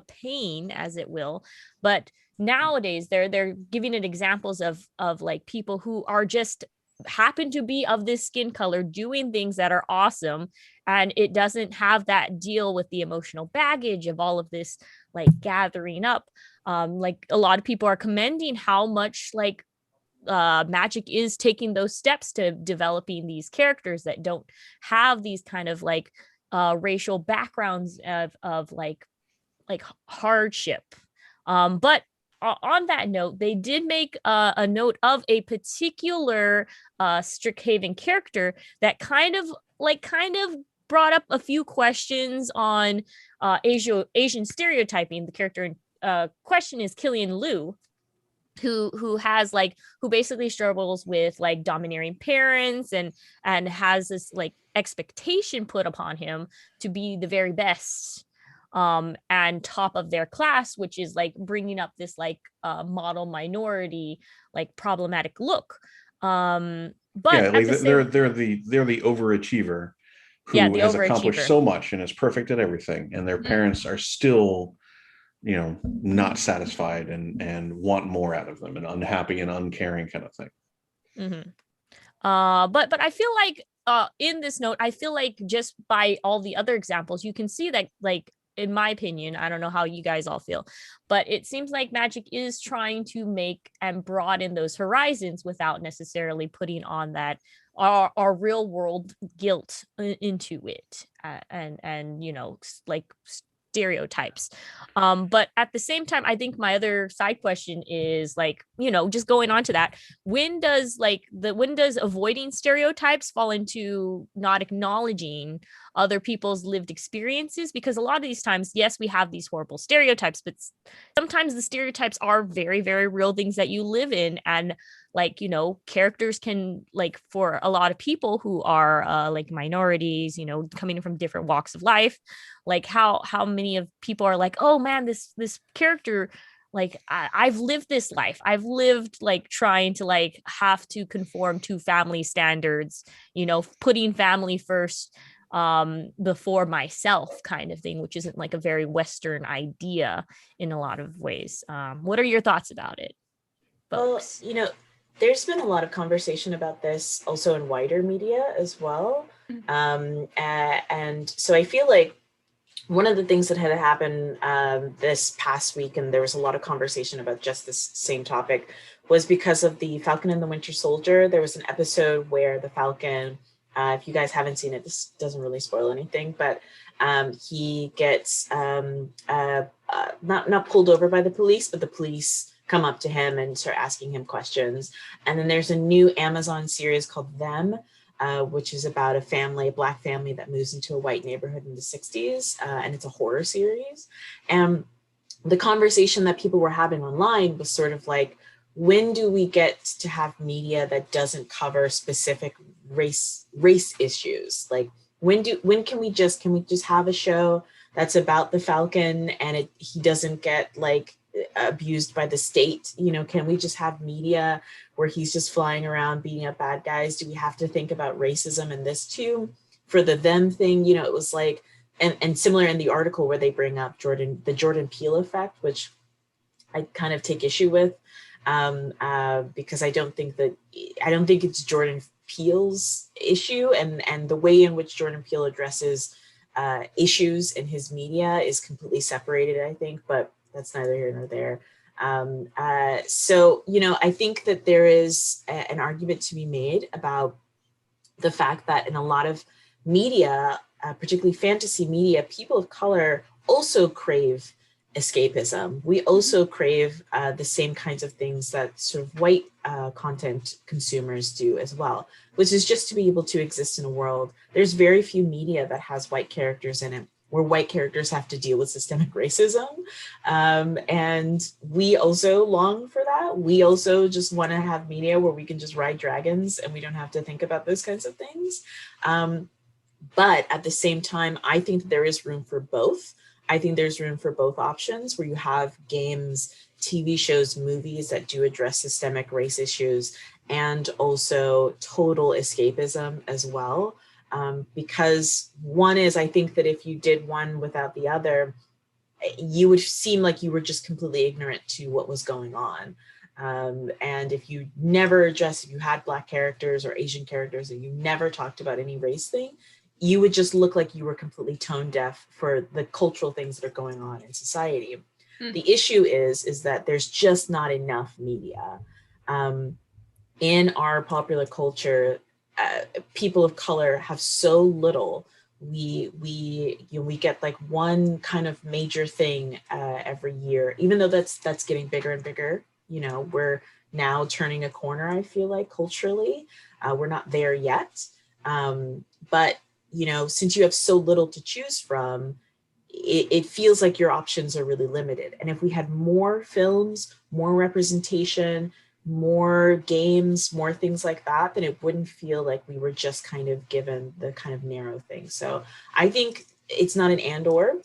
[SPEAKER 1] pain, as it will. But nowadays they're giving it examples of like people who are just happen to be of this skin color doing things that are awesome, and it doesn't have that deal with the emotional baggage of all of this like gathering up. Like a lot of people are commending how much like Magic is taking those steps to developing these characters that don't have these kind of like racial backgrounds of like hardship. But on that note, they did make a note of a particular Strixhaven character that kind of brought up a few questions on Asian stereotyping. The character in question is Killian Liu, who basically struggles with like domineering parents and has this like expectation put upon him to be the very best and top of their class, which is like bringing up this like model minority like problematic look. But
[SPEAKER 3] yeah, like they're the overachiever who has accomplished so much and is perfect at everything, and their parents are still not satisfied and want more out of them, and unhappy and uncaring kind of thing.
[SPEAKER 1] Mm-hmm. But I feel like in this note, I feel like just by all the other examples, you can see that, like, in my opinion, I don't know how you guys all feel, but it seems like Magic is trying to make and broaden those horizons without necessarily putting on that our real world guilt into it and like stereotypes. But at the same time, I think my other side question is like, just going on to that, when does avoiding stereotypes fall into not acknowledging other people's lived experiences, because a lot of these times, yes, we have these horrible stereotypes, but sometimes the stereotypes are very, very real things that you live in. And like, you know, characters can, like, for a lot of people who are like minorities, you know, coming from different walks of life, like how many of people are like, oh man, this character, like I've lived this life. I've lived like trying to like have to conform to family standards, you know, putting family first before myself kind of thing, which isn't like a very Western idea in a lot of ways. What are your thoughts about it, folks?
[SPEAKER 2] Well, you know, there's been a lot of conversation about this also in wider media as well. And so I feel like one of the things that had happened this past week, and there was a lot of conversation about just this same topic, was because of the Falcon and the Winter Soldier. There was an episode where the Falcon, if you guys haven't seen it, this doesn't really spoil anything, but he gets not pulled over by the police, but the police come up to him and start asking him questions. And then there's a new Amazon series called Them, which is about a Black family that moves into a white neighborhood in the 60s. And it's a horror series. And the conversation that people were having online was sort of like, when do we get to have media that doesn't cover specific race issues? Like, when can we just have a show that's about the Falcon and he doesn't get like abused by the state? You know, can we just have media where he's just flying around beating up bad guys? Do we have to think about racism in this too? For the Them thing, you know, it was like, and similar in the article where they bring up the Jordan Peele effect, which I kind of take issue with, because I don't think it's Jordan Peele's issue, and the way in which Jordan Peele addresses issues in his media is completely separated, I think, but that's neither here nor there. So, you know, I think that there is an argument to be made about the fact that in a lot of media, particularly fantasy media, people of color also crave escapism. We also crave the same kinds of things that sort of white content consumers do as well, which is just to be able to exist in a world. There's very few media that has white characters in it, where white characters have to deal with systemic racism. And we also long for that. We also just want to have media where we can just ride dragons and we don't have to think about those kinds of things. But at the same time, I think that there is room for both. I think there's room for both options, where you have games, TV shows, movies that do address systemic race issues and also total escapism as well. Because one is, I think that if you did one without the other, you would seem like you were just completely ignorant to what was going on. And if you had Black characters or Asian characters and you never talked about any race thing, you would just look like you were completely tone deaf for the cultural things that are going on in society. The issue is that there's just not enough media. In our popular culture, people of color have so little. We get like one kind of major thing every year, even though that's getting bigger and bigger. You know, we're now turning a corner, I feel like, culturally. We're not there yet. But you know, since you have so little to choose from, it feels like your options are really limited. And if we had more films, more representation, more games, more things like that, then it wouldn't feel like we were just kind of given the kind of narrow thing. So I think it's not an and or.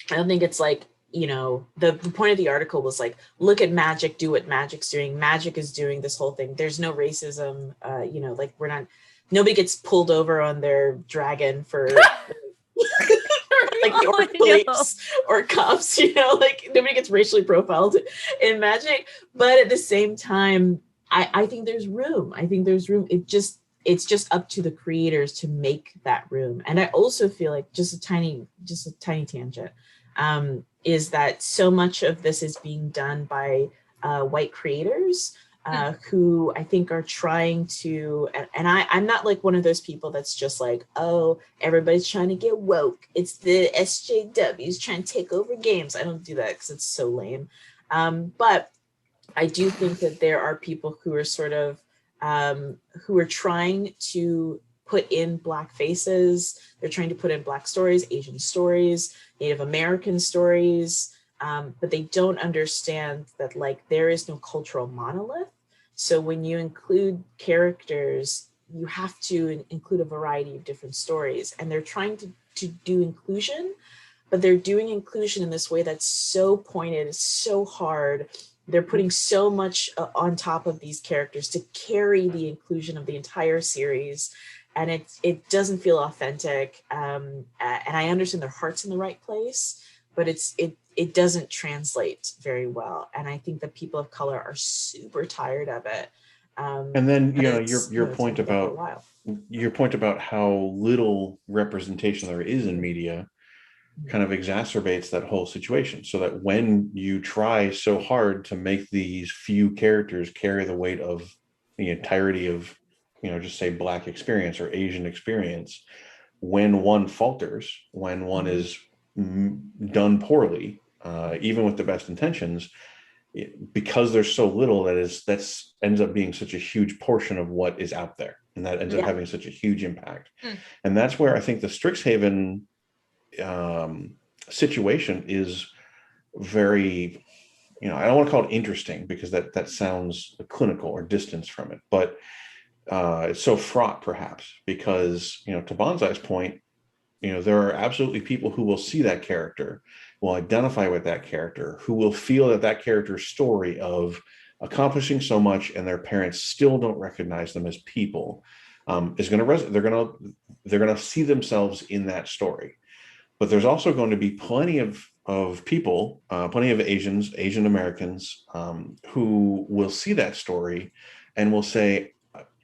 [SPEAKER 2] I don't think it's like, you know, the point of the article was like, look at Magic, do what Magic's doing. Magic is doing this whole thing. There's no racism, you know, like nobody gets pulled over on their dragon for like or police or cops, you know, like nobody gets racially profiled in Magic. But at the same time, I think there's room. I think there's room. It's just up to the creators to make that room. And I also feel like just a tiny tangent, is that so much of this is being done by white creators. Who I think are trying to, and I'm not like one of those people that's just like, oh, everybody's trying to get woke. It's the SJWs trying to take over games. I don't do that because it's so lame. But I do think that there are people who are sort of, who are trying to put in Black faces. They're trying to put in Black stories, Asian stories, Native American stories, but they don't understand that like there is no cultural monolith. So when you include characters, you have to include a variety of different stories, and they're trying to do inclusion, but they're doing inclusion in this way that's so pointed, it's so hard. They're putting so much on top of these characters to carry the inclusion of the entire series, and it doesn't feel authentic. And I understand their heart's in the right place, but it doesn't translate very well. And I think that people of color are super tired of it.
[SPEAKER 3] And then your point about how little representation there is in media kind of exacerbates that whole situation, so that when you try so hard to make these few characters carry the weight of the entirety of, just say Black experience or Asian experience, when one falters, when one is done poorly, even with the best intentions, because there's so little that ends up being such a huge portion of what is out there, and that ends up having such a huge impact. And that's where I think the Strixhaven situation is very, I don't want to call it interesting, because that sounds clinical or distance from it, but it's so fraught perhaps because, to Banzai's point, there are absolutely people who will see that character, will identify with that character, who will feel that character's story of accomplishing so much and their parents still don't recognize them as people is going to they're going to see themselves in that story. But there's also going to be plenty of people, plenty of Asian Americans who will see that story and will say,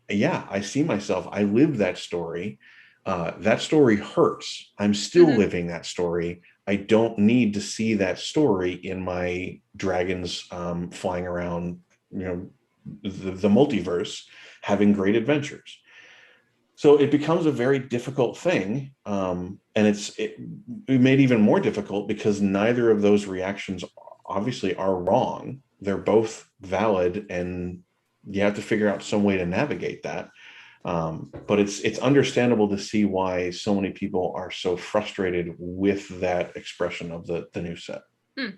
[SPEAKER 3] yeah, I see myself. I lived that story. That story hurts. I'm still living that story. I don't need to see that story in my dragons flying around, the multiverse, having great adventures. So it becomes a very difficult thing. And it made even more difficult because neither of those reactions obviously are wrong. They're both valid, and you have to figure out some way to navigate that. But it's understandable to see why so many people are so frustrated with that expression of the new set.
[SPEAKER 4] I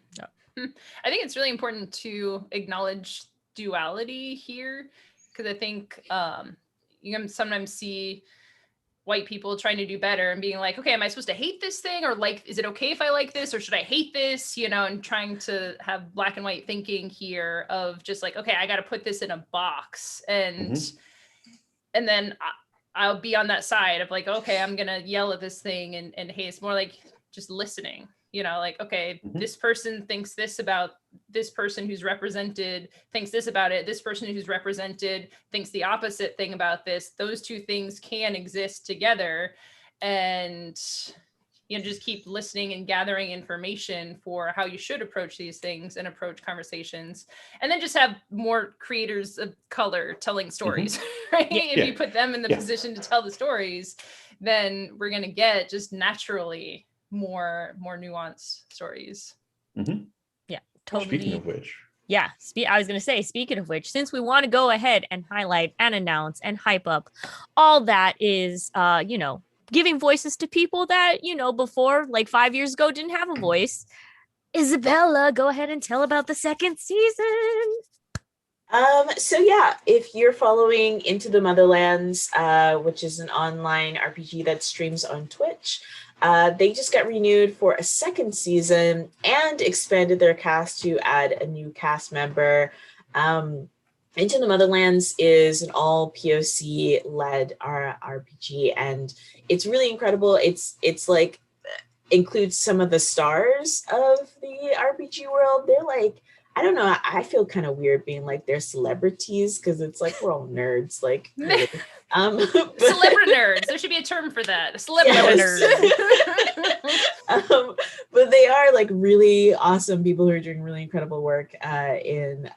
[SPEAKER 4] think it's really important to acknowledge duality here, because I think you can sometimes see white people trying to do better and being like, okay, am I supposed to hate this thing? Or like, is it okay if I like this? Or should I hate this? And trying to have black and white thinking here of just like, okay, I got to put this in a box. And then I'll be on that side of like, okay, I'm going to yell at this thing and hey, it's more like just listening, like, okay, this person thinks this about this person who's represented, thinks this about it. This person who's represented thinks the opposite thing about this. Those two things can exist together, and just keep listening and gathering information for how you should approach these things and approach conversations, and then just have more creators of color telling stories, right? If you put them in the position to tell the stories, then we're going to get just naturally more nuanced stories.
[SPEAKER 1] Yeah, totally.
[SPEAKER 3] Speaking of which,
[SPEAKER 1] I was going to say, speaking of which, since we want to go ahead and highlight and announce and hype up all that is, giving voices to people that, before like 5 years ago didn't have a voice. Isabella, go ahead and tell about the second season.
[SPEAKER 2] So if you're following Into the Motherlands, which is an online RPG that streams on Twitch, they just got renewed for a second season and expanded their cast to add a new cast member. Into the Motherlands is an all POC led RPG, and it's really incredible. It's like includes some of the stars of the RPG world. They're like, I don't know, I feel kind of weird being like they're celebrities, because it's like we're all nerds, like
[SPEAKER 4] celebrity nerds. There should be a term for that. Celebrity nerds.
[SPEAKER 2] But they are like really awesome people who are doing really incredible work in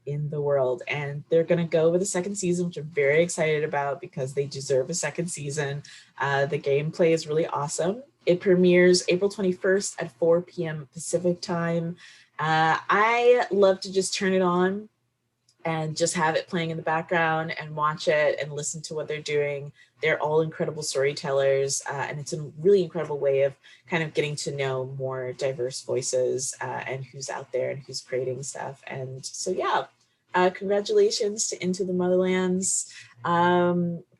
[SPEAKER 2] the world, and they're gonna go with a second season, which I'm very excited about because they deserve a second season. The gameplay is really awesome. It premieres April 21st at 4 p.m. Pacific time. I love to just turn it on and just have it playing in the background and watch it and listen to what they're doing. they're all incredible storytellers, and it's a really incredible way of kind of getting to know more diverse voices and who's out there and who's creating stuff. And so, yeah, congratulations to Into the Motherlands.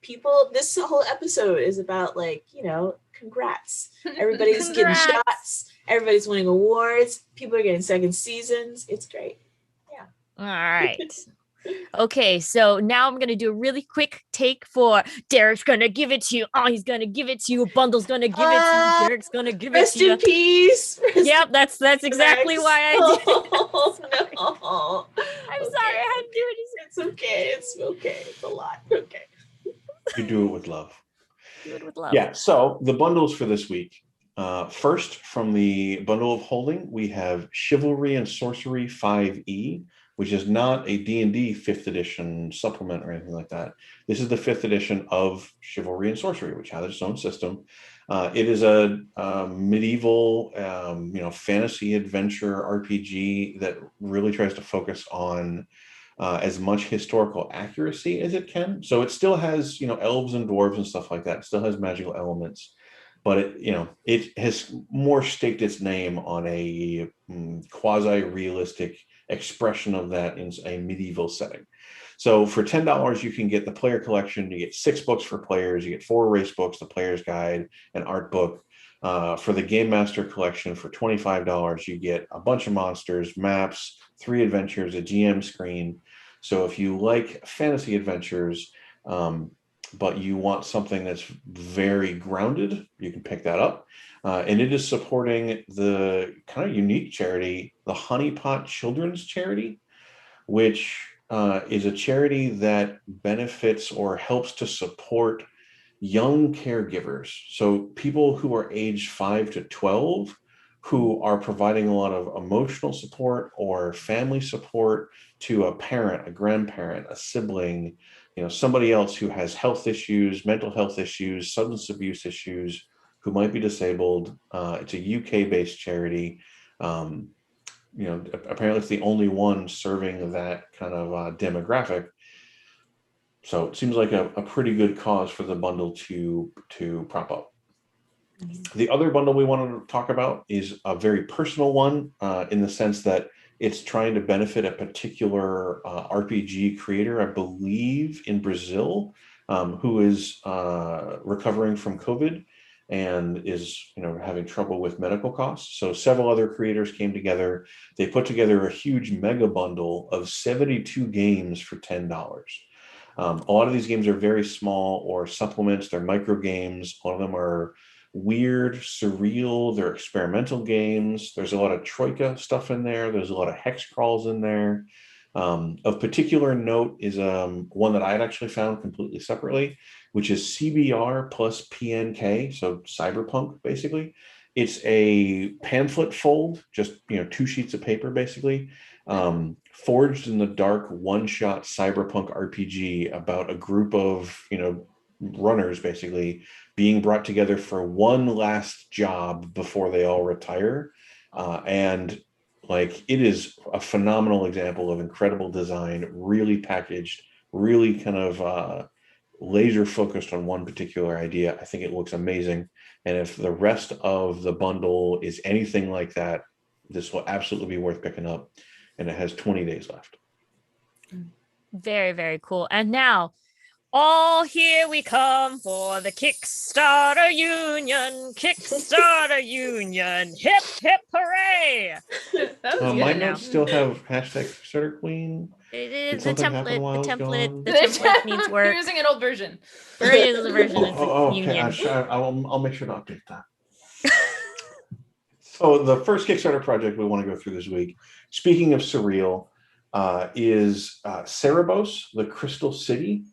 [SPEAKER 2] People, this whole episode is about, like, you know, congrats. Everybody's getting shots. Everybody's winning awards. People are getting second seasons. It's great. Yeah.
[SPEAKER 1] All right. Okay, so now I'm gonna do a really quick take for Derek's gonna give it to you. Oh, he's gonna give it to you. Bundle's gonna give it to you. Derek's gonna give it
[SPEAKER 2] Rest
[SPEAKER 1] to you.
[SPEAKER 2] in peace.
[SPEAKER 1] Yep, that's exactly why I did it.
[SPEAKER 2] Oh, no.
[SPEAKER 1] I'm sorry I had to do it.
[SPEAKER 2] It's okay. It's okay. It's a lot. Okay.
[SPEAKER 3] You do it with love.
[SPEAKER 1] Do it with love.
[SPEAKER 3] Yeah, so the bundles for this week. First, from the bundle of holding, we have Chivalry and Sorcery 5e, which is not a D&D 5th edition supplement or anything like that. This is the 5th edition of Chivalry and Sorcery, which has its own system. It is a medieval, fantasy adventure RPG that really tries to focus on as much historical accuracy as it can. So it still has, elves and dwarves and stuff like that. It still has magical elements, but it has more staked its name on a quasi-realistic expression of that in a medieval setting. So for $10, you can get the player collection. You get 6 books for players. You get 4 race books, the player's guide, an art book. For the Game Master collection for $25, you get a bunch of monsters, maps, 3 adventures, a GM screen. So if you like fantasy adventures, but you want something that's very grounded, you can pick that up. And it is supporting the kind of unique charity, the Honey Pot Children's Charity, which is a charity that benefits or helps to support young caregivers. So people who are aged 5 to 12 who are providing a lot of emotional support or family support to a parent, a grandparent, a sibling, somebody else who has health issues, mental health issues, substance abuse issues, who might be disabled. It's a UK-based charity. Apparently it's the only one serving that kind of demographic. So it seems like a pretty good cause for the bundle to prop up. The other bundle we wanted to talk about is a very personal one in the sense that it's trying to benefit a particular RPG creator, I believe in Brazil, who is recovering from COVID and is having trouble with medical costs. So several other creators came together. They put together a huge mega bundle of 72 games for $10. A lot of these games are very small or supplements. They're micro games. A lot of them are weird, surreal. They're experimental games. There's a lot of Troika stuff in there. There's a lot of hex crawls in there. Of particular note is one that I had actually found completely separately, which is CBR plus PNK, so cyberpunk basically. It's a pamphlet fold, just 2 sheets of paper basically, forged in the dark, one-shot cyberpunk RPG about a group of runners basically being brought together for one last job before they all retire, and it is a phenomenal example of incredible design, really packaged, really kind of laser focused on one particular idea. I think it looks amazing. And if the rest of the bundle is anything like that, this will absolutely be worth picking up. And it has 20 days left.
[SPEAKER 1] Very, very cool. And now, here we come for the Kickstarter Union. Kickstarter Union. Hip, hip, hooray.
[SPEAKER 4] That was
[SPEAKER 3] My
[SPEAKER 4] good.
[SPEAKER 3] notes still have hashtag Kickstarter Queen.
[SPEAKER 1] The
[SPEAKER 3] something happen
[SPEAKER 1] template
[SPEAKER 3] while it's gone?
[SPEAKER 1] needs work.
[SPEAKER 4] You're using an old version.
[SPEAKER 1] There is a version of
[SPEAKER 3] Okay.
[SPEAKER 1] Union.
[SPEAKER 3] I'll make sure to update that. So the first Kickstarter project we want to go through this week, speaking of surreal, is Cerebos, the Crystal City.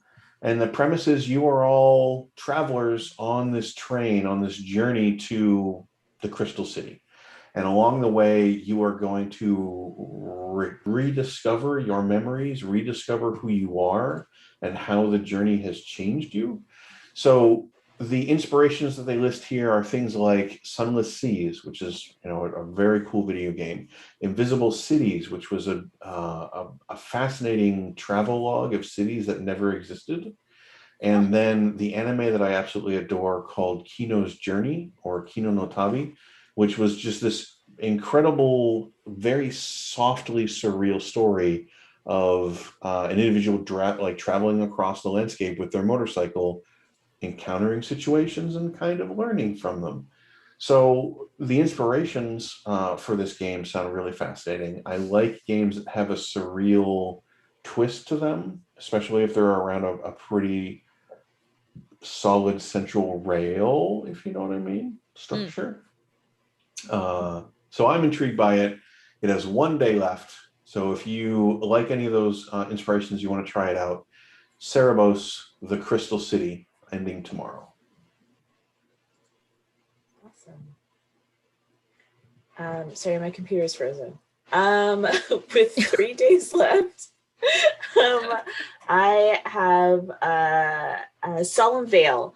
[SPEAKER 3] And the premise is you are all travelers on this train, on this journey to the Crystal City. And along the way, you are going to rediscover your memories, rediscover who you are and how the journey has changed you. So the inspirations that they list here are things like Sunless Seas, which is a very cool video game. Invisible Cities, which was a fascinating travel log of cities that never existed. And then the anime that I absolutely adore called Kino's Journey, or Kino no Tabi, which was just this incredible, very softly surreal story of an individual traveling across the landscape with their motorcycle, encountering situations and kind of learning from them. So the inspirations for this game sound really fascinating. I like games that have a surreal twist to them, especially if they're around a pretty solid central rail, if you know what I mean, structure. So I'm intrigued by it. It has 1 day left. So if you like any of those inspirations, you want to try it out. Cerebos, the Crystal City, ending tomorrow.
[SPEAKER 2] Awesome. Sorry, my computer's frozen. With 3 days left, I have Solemn Veil,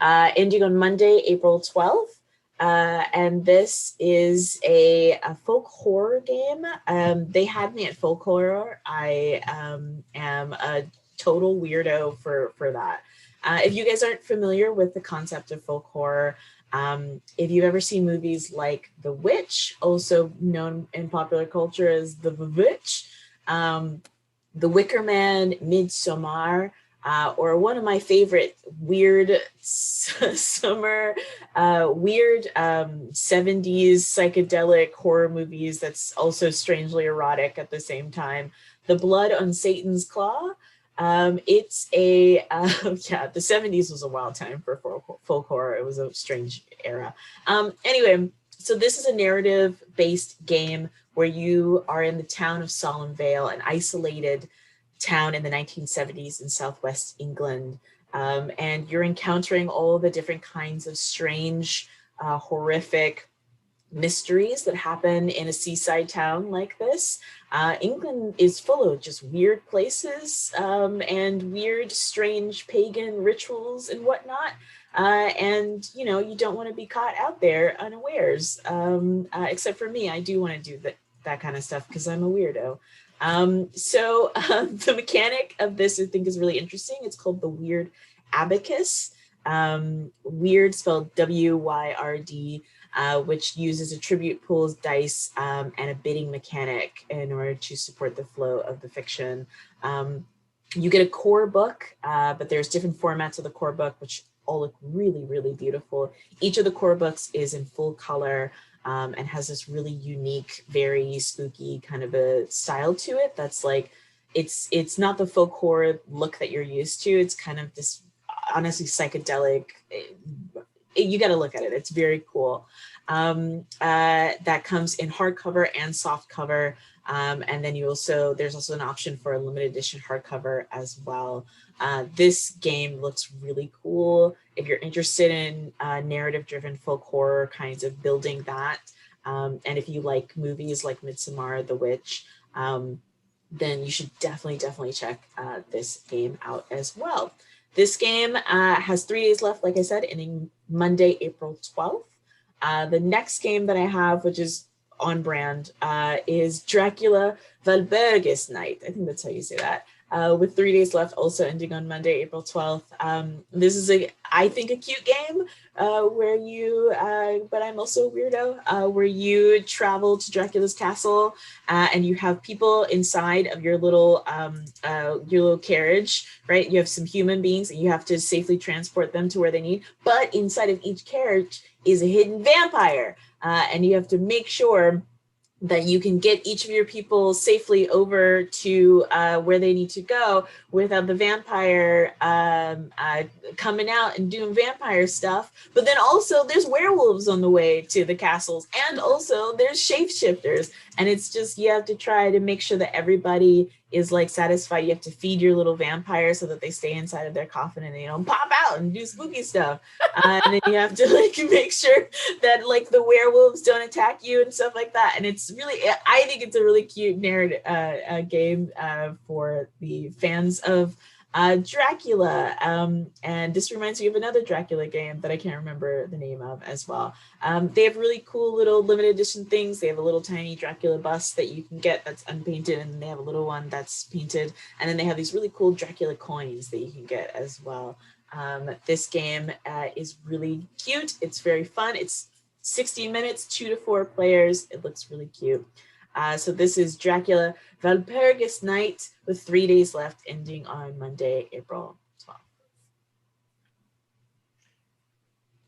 [SPEAKER 2] ending on Monday, April 12th. And this is a folk horror game. They had me at folk horror. I am a total weirdo for that. If you guys aren't familiar with the concept of folk horror, if you've ever seen movies like The Witch, also known in popular culture as The Witch, The Wicker Man, Midsommar, or one of my favorite weird summer, weird 70s psychedelic horror movies that's also strangely erotic at the same time, The Blood on Satan's Claw. It's a, yeah, the 70s was a wild time for folk horror. It was a strange era. Anyway, so this is a narrative-based game where you are in the town of Solemn Vale, an isolated town in the 1970s in Southwest England. And you're encountering all the different kinds of strange, horrific mysteries that happen in a seaside town like this. England is full of just weird places and weird, strange pagan rituals and whatnot. And, you know, you don't want to be caught out there unawares, except for me. I do want to do that kind of stuff because I'm a weirdo. So the mechanic of this, I think, is really interesting. It's called the Weird Abacus. Weird spelled W-Y-R-D. Which uses attribute pools, dice, and a bidding mechanic in order to support the flow of the fiction. You get a core book, but there's different formats of the core book, which all look really, really beautiful. Each of the core books is in full color and has this really unique, very spooky kind of a style to it. That's like, it's not the folk horror look that you're used to. It's kind of this honestly psychedelic, you got to look at it. It's very cool. That comes in hardcover and softcover. And then there's also an option for a limited edition hardcover as well. This game looks really cool. If you're interested in narrative-driven folk horror kinds of building that, and if you like movies like Midsommar, The Witch, then you should definitely check this game out as well. This game has 3 days left, like I said, ending Monday, April 12th. The next game that I have, which is on brand, is Dracula Valberg's Night. I think that's how you say that. With 3 days left, also ending on Monday, April 12th. This is, I think, a cute game where you, but I'm also a weirdo, where you travel to Dracula's castle and you have people inside of your little carriage, right? You have some human beings and you have to safely transport them to where they need. But inside of each carriage is a hidden vampire, and you have to make sure that you can get each of your people safely over to where they need to go without the vampire coming out and doing vampire stuff. But then also there's werewolves on the way to the castles, and also there's shapeshifters. And it's just, you have to try to make sure that everybody is like satisfied. You have to feed your little vampires so that they stay inside of their coffin and they don't pop out and do spooky stuff. And then you have to like make sure that like the werewolves don't attack you and stuff like that. And it's really, I think it's a really cute narrative game for the fans of Dracula, and this reminds me of another Dracula game that I can't remember the name of as well. They have really cool little limited edition things. They have a little tiny Dracula bust that you can get that's unpainted, and they have a little one that's painted. And then they have these really cool Dracula coins that you can get as well. This game is really cute. It's very fun. It's 60 minutes, 2 to 4 players. It looks really cute. So this is Dracula Valpurgis Night with 3 days left, ending on Monday, April 12th.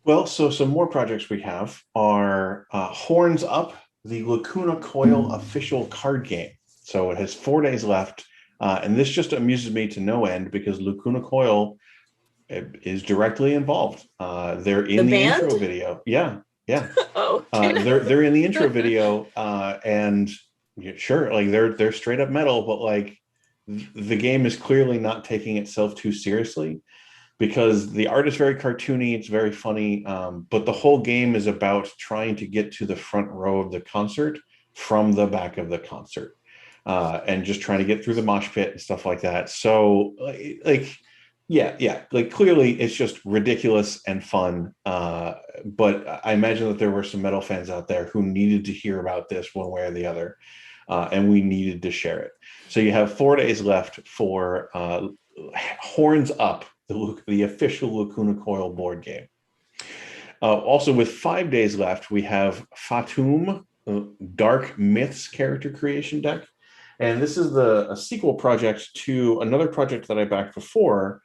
[SPEAKER 3] Well, so some more projects we have are Horns Up, the Lacuna Coil official card game. So it has 4 days left. And this just amuses me to no end because Lacuna Coil is directly involved. They're in the intro video. Yeah.
[SPEAKER 2] Oh,
[SPEAKER 3] they're in the intro video, and sure, like they're straight up metal, but like the game is clearly not taking itself too seriously because the art is very cartoony, it's very funny, but the whole game is about trying to get to the front row of the concert from the back of the concert, and just trying to get through the mosh pit and stuff like that. So like. Yeah. Like clearly it's just ridiculous and fun. But I imagine that there were some metal fans out there who needed to hear about this one way or the other. And we needed to share it. So you have 4 days left for Horns Up, the official Lacuna Coil board game. Also with 5 days left, we have Fatum, Dark Myths character creation deck. And this is a sequel project to another project that I backed before,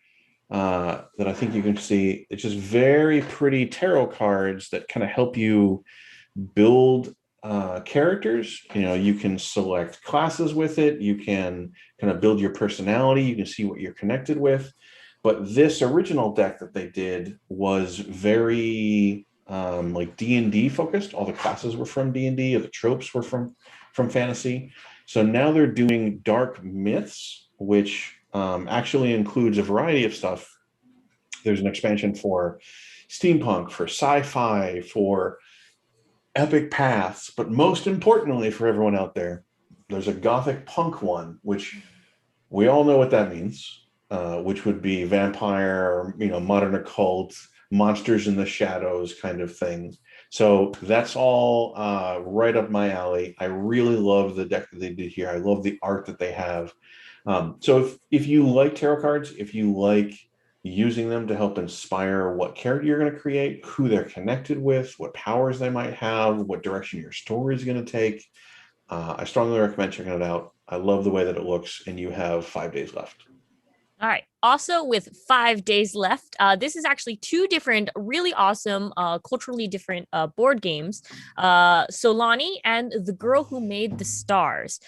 [SPEAKER 3] that I think you can see. It's just very pretty tarot cards that kind of help you build characters. You know, you can select classes with it. You can kind of build your personality. You can see what you're connected with. But this original deck that they did was very like D&D focused. All the classes were from D&D, or the tropes were from fantasy. So now they're doing Dark Myths, which actually includes a variety of stuff. There's an expansion for steampunk, for sci-fi, for epic paths, but most importantly for everyone out there, there's a gothic punk one, which we all know what that means, which would be vampire, or, modern occult, monsters in the shadows kind of thing. So that's all right up my alley. I really love the deck that they did here. I love the art that they have. So if you like tarot cards, if you like using them to help inspire what character you're going to create, who they're connected with, what powers they might have, what direction your story is going to take, I strongly recommend checking it out. I love the way that it looks, and you have 5 days left.
[SPEAKER 1] All right. Also, with 5 days left, this is actually 2 different, really awesome, culturally different board games. Solani and The Girl Who Made the Stars.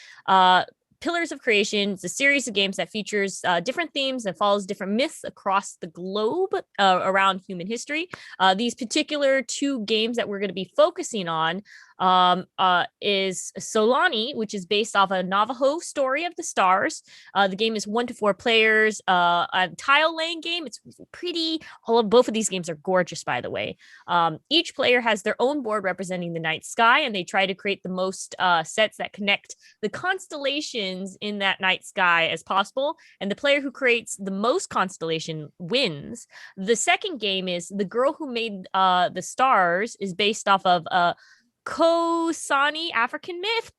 [SPEAKER 1] Pillars of Creation is a series of games that features different themes and follows different myths across the globe around human history. These particular 2 games that we're going to be focusing on is Solani, which is based off a Navajo story of the stars. The game is 1 to 4 players, a tile laying game. It's pretty. Both of these games are gorgeous, by the way. Each player has their own board representing the night sky, and they try to create the most sets that connect the constellations in that night sky as possible. And the player who creates the most constellation wins. The second game is The Girl Who Made the Stars, is based off of Kosani African myth.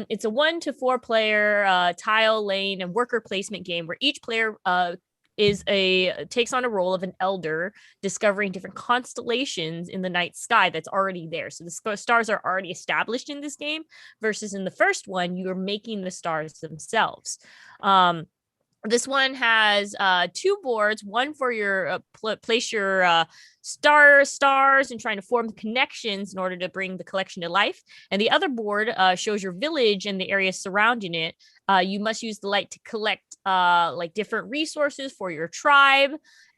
[SPEAKER 1] It's a 1 to 4 player tile laying and worker placement game where each player takes on a role of an elder, discovering different constellations in the night sky that's already there. So the stars are already established in this game, versus in the first one, you are making the stars themselves. This one has 2 boards, one for your place your stars and trying to form connections in order to bring the collection to life. And the other board shows your village and the area surrounding it. You must use the light to collect like different resources for your tribe,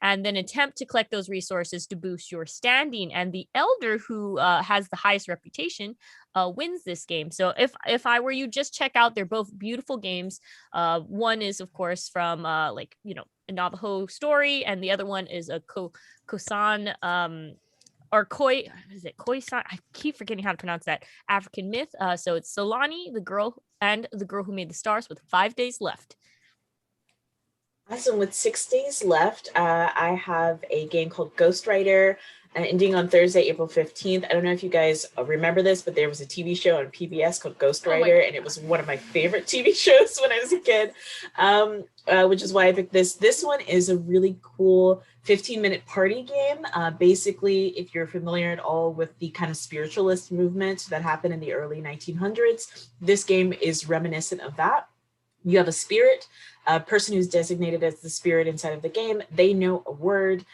[SPEAKER 1] and then attempt to collect those resources to boost your standing. And the elder who has the highest reputation wins this game. So if I were you, just check out. They're both beautiful games. One is, of course, from a Navajo story, and the other one is a Kosan or Khoisan? I keep forgetting how to pronounce that African myth. So it's Solani, The Girl Who Made the Stars, with 5 days left.
[SPEAKER 2] Awesome. With 6 days left, I have a game called Ghostwriter, ending on Thursday, April 15th. I don't know if you guys remember this, but there was a TV show on PBS called Ghostwriter, and it was one of my favorite TV shows when I was a kid, which is why I picked this. This one is a really cool 15-minute party game. Basically, if you're familiar at all with the kind of spiritualist movement that happened in the early 1900s, this game is reminiscent of that. You have a spirit, a person who's designated as the spirit inside of the game. They know a word.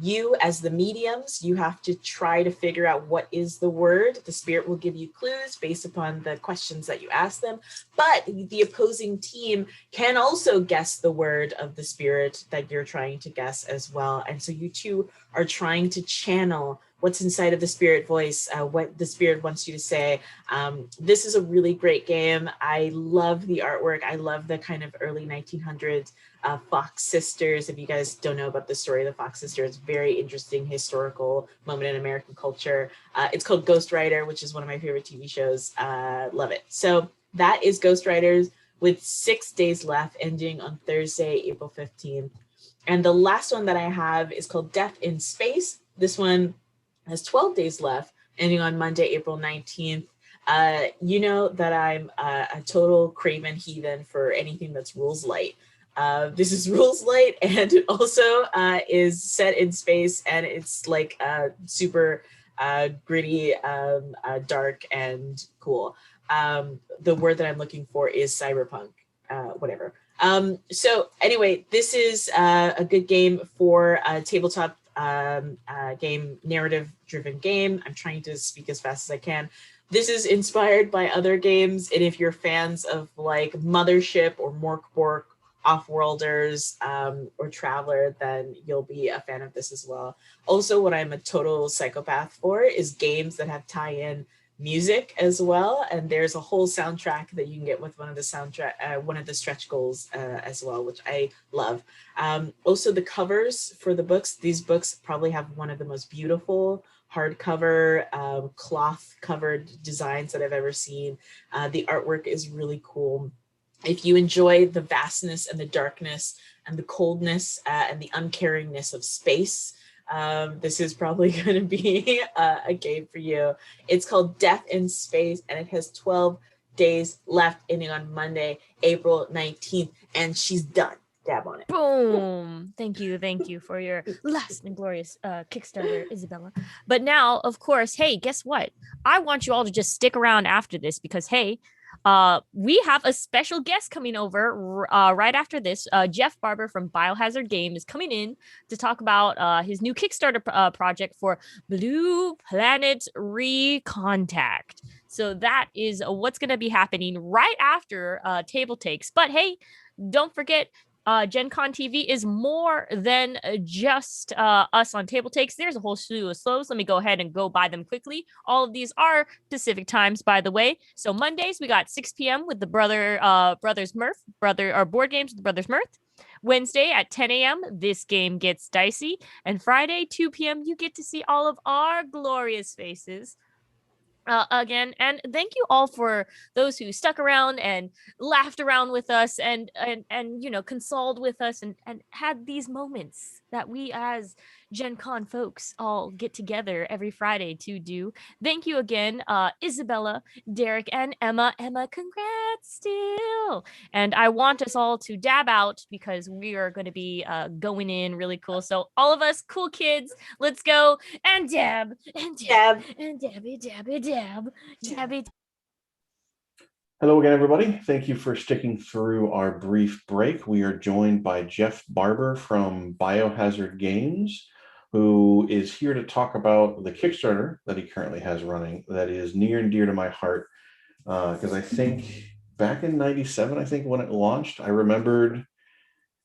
[SPEAKER 2] You, as the mediums, you have to try to figure out what is the word. The spirit will give you clues based upon the questions that you ask them. But the opposing team can also guess the word of the spirit that you're trying to guess as well. And so you two are trying to channel what's inside of the spirit voice, what the spirit wants you to say. This is a really great game. I love the artwork. I love the kind of early 1900s Fox sisters. If you guys don't know about the story of the Fox sisters, very interesting historical moment in American culture. It's called Ghostwriter, which is one of my favorite TV shows. Love it. So that is Ghostwriters with 6 days left, ending on Thursday, April 15th. And the last one that I have is called Death in Space. This one has 12 days left, ending on Monday, April 19th. You know that I'm a total craven heathen for anything that's rules light. This is rules light, and it also is set in space, and it's like super gritty, dark, and cool. The word that I'm looking for is cyberpunk, whatever. So anyway, this is a good game for a tabletop game, narrative-driven game. I'm trying to speak as fast as I can. This is inspired by other games, and if you're fans of like Mothership or Morkbork, Offworlders, or Traveler, then you'll be a fan of this as well. Also, what I'm a total psychopath for is games that have tie-in music as well, and there's a whole soundtrack that you can get with one of the stretch goals as well, which I love. Also, the covers for the books, these books probably have one of the most beautiful hardcover cloth covered designs that I've ever seen. The artwork is really cool. If you enjoy the vastness and the darkness and the coldness and the uncaringness of space, this is probably going to be a game for you. It's called Death in Space, and it has 12 days left, ending on Monday, April 19th, and she's done. Dab on it.
[SPEAKER 1] Boom. Thank you for your last and glorious Kickstarter, Isabella. But now, of course, hey, guess what? I want you all to just stick around after this because, hey, we have a special guest coming over right after this. Jeff Barber from Biohazard Games is coming in to talk about his new Kickstarter project for Planet Recontact. So that is what's going to be happening right after TableTakes. But hey, don't forget, Gen Con TV is more than just us on TableTakes. There's a whole slew of slows. Let me go ahead and go by them quickly. All of these are Pacific times, by the way. So Mondays, we got 6 p.m. with the Brothers Murph, board games with the Brothers Mirth. Wednesday at 10 a.m., this game gets dicey. And Friday, 2 p.m., you get to see all of our glorious faces. Again, and thank you all for those who stuck around and laughed around with us and you know, consoled with us and had these moments that we as Gen Con folks all get together every Friday to do. Thank you again, Isabella, Derek, and Emma. Emma, congrats still. And I want us all to dab out because we are going to be going in really cool. So all of us cool kids, let's go and dab and dab and dabby dabby dab dabby.
[SPEAKER 3] Hello again, everybody. Thank you for sticking through our brief break. We are joined by Jeff Barber from Biohazard Games, who is here to talk about the Kickstarter that he currently has running that is near and dear to my heart. Because I think back in '97, I think when it launched, I remembered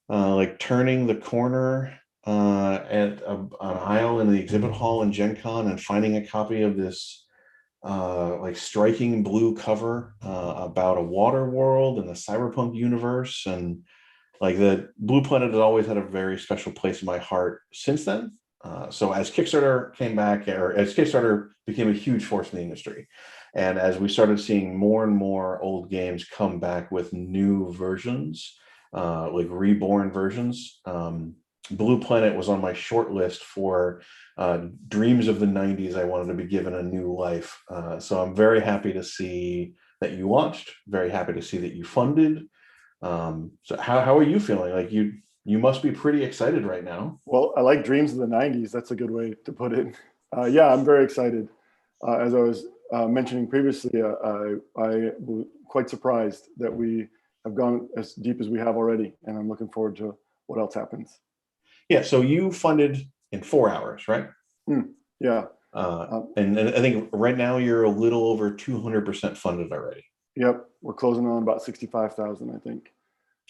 [SPEAKER 3] like turning the corner at an aisle in the exhibit hall in Gen Con and finding a copy of this like striking blue cover about a water world and the cyberpunk universe, and like the Blue Planet has always had a very special place in my heart since then. So as Kickstarter came back, or as Kickstarter became a huge force in the industry, and as we started seeing more and more old games come back with new versions, like reborn versions. Blue Planet was on my short list for dreams of the 90s. I wanted to be given a new life. So I'm very happy to see that you launched, very happy to see that you funded. So how are you feeling? Like you must be pretty excited right now.
[SPEAKER 5] Well, I like dreams of the 90s. That's a good way to put it. Yeah, I'm very excited. As I was mentioning previously, I was quite surprised that we have gone as deep as we have already, and I'm looking forward to what else happens.
[SPEAKER 3] Yeah, so you funded in 4 hours, right?
[SPEAKER 5] Yeah.
[SPEAKER 3] And I think right now you're a little over 200% funded already.
[SPEAKER 5] Yep, we're closing on about 65,000, I think.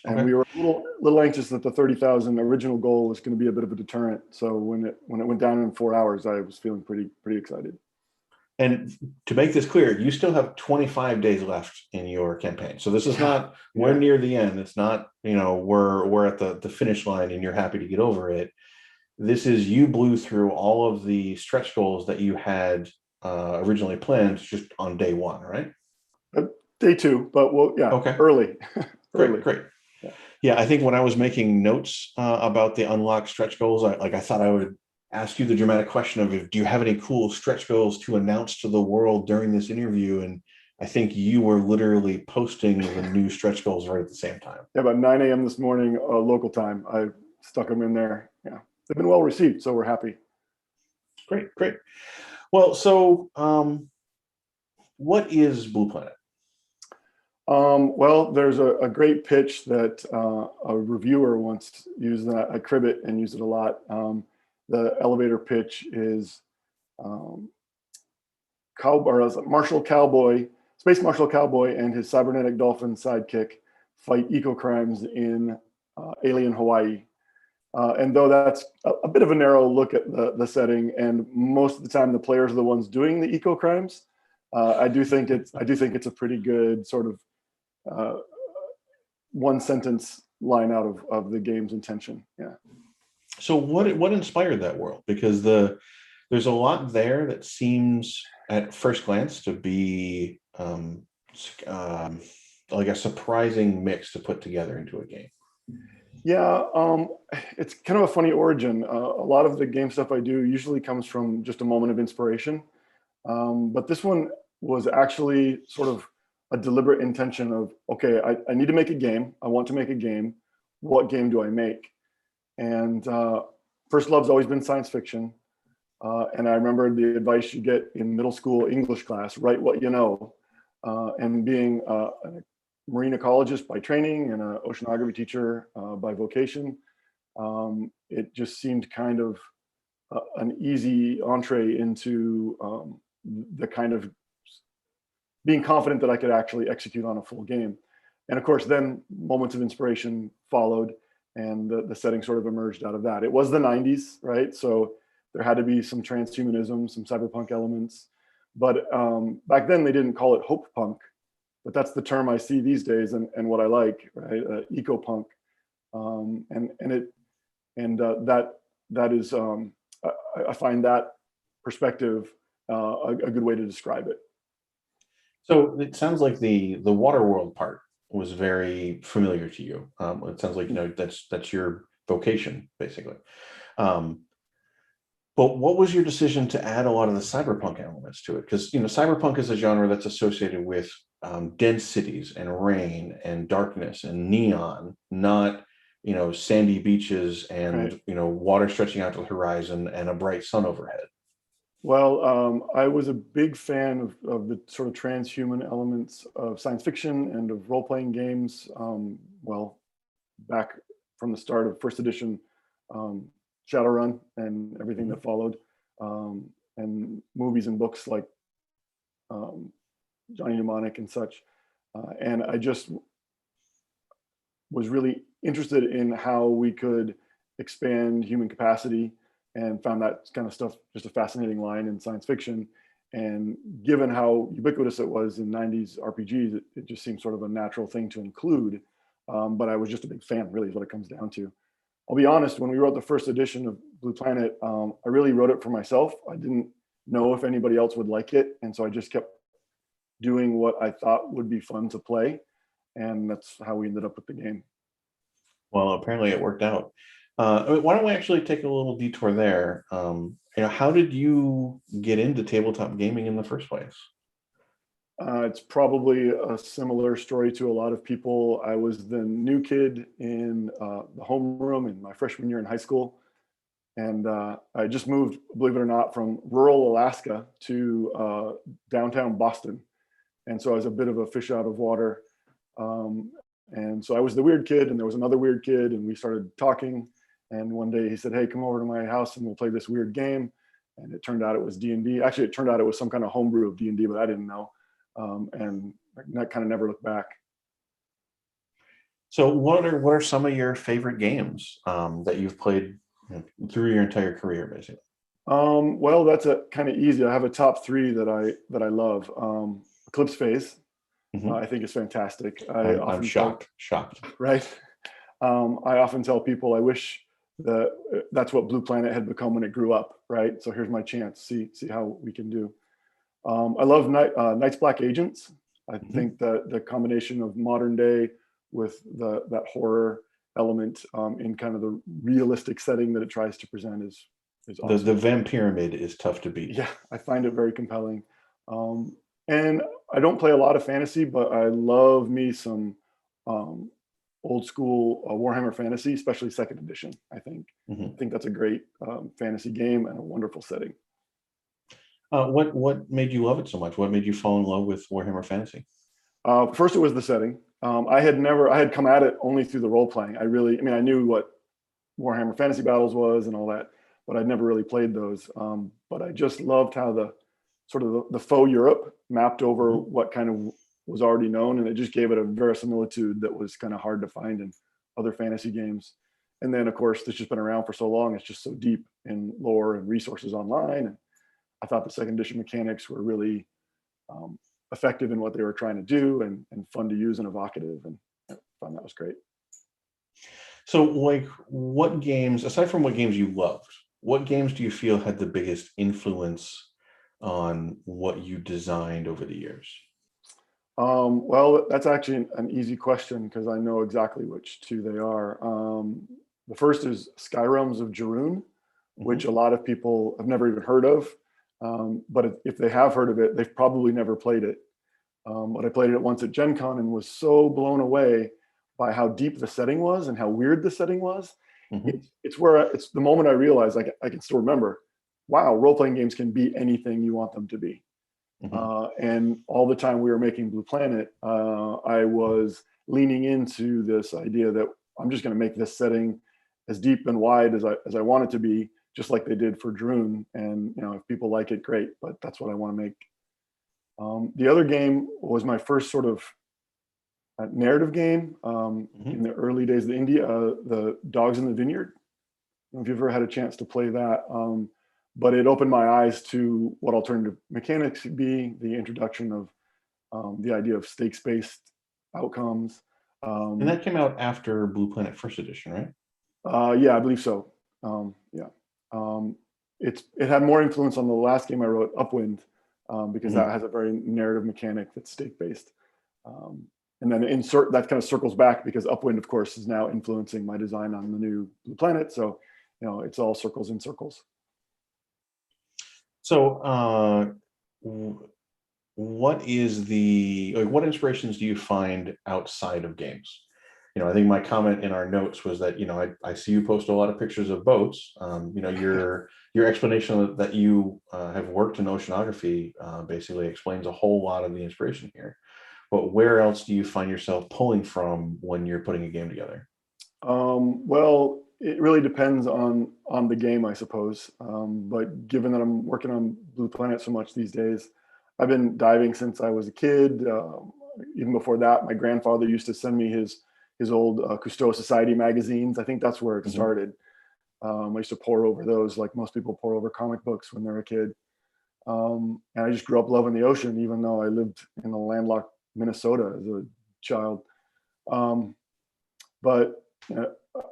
[SPEAKER 5] And
[SPEAKER 3] Okay.
[SPEAKER 5] we were a little anxious that the 30,000 original goal was going to be a bit of a deterrent. So when it went down in 4 hours, I was feeling pretty excited.
[SPEAKER 3] And to make this clear, you still have 25 days left in your campaign. So this is not, we're near the end. It's not, we're at the finish line and you're happy to get over it. This is, you blew through all of the stretch goals that you had originally planned just on day one, right?
[SPEAKER 5] Day two, but
[SPEAKER 3] okay.
[SPEAKER 5] Early.
[SPEAKER 3] Great. Yeah, I think when I was making notes about the unlocked stretch goals, I thought I would ask you the dramatic question of, do you have any cool stretch goals to announce to the world during this interview? And I think you were literally posting the new stretch goals right at the same time.
[SPEAKER 5] Yeah, about 9 a.m. this morning, local time. I stuck them in there. Yeah, they've been well received, so we're happy.
[SPEAKER 3] Great. Well, so what is Blue Planet?
[SPEAKER 5] Well, there's a great pitch that a reviewer once used, and I crib it and use it a lot. The elevator pitch is Space Marshal Cowboy and his cybernetic dolphin sidekick fight eco-crimes in alien Hawaii. And though that's a bit of a narrow look at the setting, and most of the time the players are the ones doing the eco-crimes, I do think it's a pretty good sort of one sentence line out of the game's intention. Yeah.
[SPEAKER 3] So what inspired that world? Because there's a lot there that seems at first glance to be like a surprising mix to put together into a game.
[SPEAKER 5] Yeah, it's kind of a funny origin. A lot of the game stuff I do usually comes from just a moment of inspiration. But this one was actually sort of a deliberate intention of, okay, I need to make a game. I want to make a game. What game do I make? And first love's always been science fiction. And I remember the advice you get in middle school English class, write what you know. And being a marine ecologist by training and an oceanography teacher by vocation, it just seemed kind of an easy entree into the kind of being confident that I could actually execute on a full game. And of course, then moments of inspiration followed, and the setting sort of emerged out of that. It was the 90s, right? So there had to be some transhumanism, some cyberpunk elements. But back then they didn't call it hope punk, but that's the term I see these days, and what I like, right? Eco punk, that is I find that perspective a good way to describe it.
[SPEAKER 3] So it sounds like the water world part was very familiar to you. It sounds like that's your vocation basically. But what was your decision to add a lot of the cyberpunk elements to it? Because cyberpunk is a genre that's associated with dense cities and rain and darkness and neon, not sandy beaches and
[SPEAKER 5] right.
[SPEAKER 3] Water stretching out to the horizon and a bright sun overhead.
[SPEAKER 5] Well, I was a big fan of the sort of transhuman elements of science fiction and of role-playing games. Back from the start of first edition Shadowrun and everything that followed, and movies and books like Johnny Mnemonic and such. And I just was really interested in how we could expand human capacity, and found that kind of stuff just a fascinating line in science fiction. And given how ubiquitous it was in 90s RPGs, it just seemed sort of a natural thing to include. But I was just a big fan, really, is what it comes down to. I'll be honest, when we wrote the first edition of Blue Planet, I really wrote it for myself. I didn't know if anybody else would like it. And so I just kept doing what I thought would be fun to play. And that's how we ended up with the game.
[SPEAKER 3] Well, apparently it worked out. Why don't we actually take a little detour there? How did you get into tabletop gaming in the first place?
[SPEAKER 5] It's probably a similar story to a lot of people. I was the new kid in the homeroom in my freshman year in high school. And I just moved, believe it or not, from rural Alaska to downtown Boston. And so I was a bit of a fish out of water. And so I was the weird kid, and there was another weird kid, and we started talking. And one day he said, "Hey, come over to my house and we'll play this weird game." And it turned out it was D&D. Actually, it turned out it was some kind of homebrew of D&D, but I didn't know. And that kind of never looked back.
[SPEAKER 3] So what are some of your favorite games that you've played through your entire career, basically?
[SPEAKER 5] Well, that's a kind of easy. I have a top three that I love. Eclipse Phase, I think is fantastic.
[SPEAKER 3] I'm shocked.
[SPEAKER 5] Right. I often tell people I wish that's what Blue Planet had become when it grew up. Right. So here's my chance. See how we can do. I love Night's Black Agents. I think that the combination of modern day with that horror element in kind of the realistic setting that it tries to present is awesome.
[SPEAKER 3] The Vampyramid is tough to beat.
[SPEAKER 5] Yeah, I find it very compelling. And I don't play a lot of fantasy, but I love me some old school Warhammer Fantasy, especially second edition. I think that's a great fantasy game and a wonderful setting.
[SPEAKER 3] What made you love it so much? What made you fall in love with Warhammer Fantasy?
[SPEAKER 5] First, it was the setting. I had come at it only through the role playing. I knew what Warhammer Fantasy Battles was and all that, but I'd never really played those. But I just loved how the faux Europe mapped over what kind of was already known, and it just gave it a verisimilitude that was kind of hard to find in other fantasy games. And then, of course, it's just been around for so long. It's just so deep in lore and resources online. And I thought the second edition mechanics were really effective in what they were trying to do and fun to use and evocative. And I found that was great.
[SPEAKER 3] So, like, what games, aside from what games you loved, what games do you feel had the biggest influence on what you designed over the years?
[SPEAKER 5] Well, that's actually an easy question because I know exactly which two they are. The first is Skyrealms of Jarun, which a lot of people have never even heard of. But if they have heard of it, they've probably never played it. But I played it once at Gen Con and was so blown away by how deep the setting was and how weird the setting was. It's the moment I realized I can still remember, wow, role-playing games can be anything you want them to be. And all the time we were making Blue Planet, I was leaning into this idea that I'm just going to make this setting as deep and wide as I want it to be, just like they did for Droon. And if people like it, great. But that's what I want to make. The other game was my first sort of narrative game in the early days of the indie, the Dogs in the Vineyard. I don't know if you've ever had a chance to play that. But it opened my eyes to what alternative mechanics could be, the introduction of the idea of stakes-based outcomes.
[SPEAKER 3] And that came out after Blue Planet First Edition, right?
[SPEAKER 5] Yeah, I believe so. It had more influence on the last game I wrote, Upwind, because that has a very narrative mechanic that's stake-based. And then that kind of circles back because Upwind, of course, is now influencing my design on the new Blue Planet. So, it's all circles in circles.
[SPEAKER 3] So, what inspirations do you find outside of games? I think my comment in our notes was that, I see you post a lot of pictures of boats. Your explanation that you have worked in oceanography basically explains a whole lot of the inspiration here. But where else do you find yourself pulling from when you're putting a game together?
[SPEAKER 5] Well, it really depends on the game, I suppose. But given that I'm working on Blue Planet so much these days, I've been diving since I was a kid. Even before that, my grandfather used to send me his old Cousteau Society magazines. I think that's where it started. I used to pore over those like most people pore over comic books when they're a kid. And I just grew up loving the ocean, even though I lived in the landlocked Minnesota as a child. But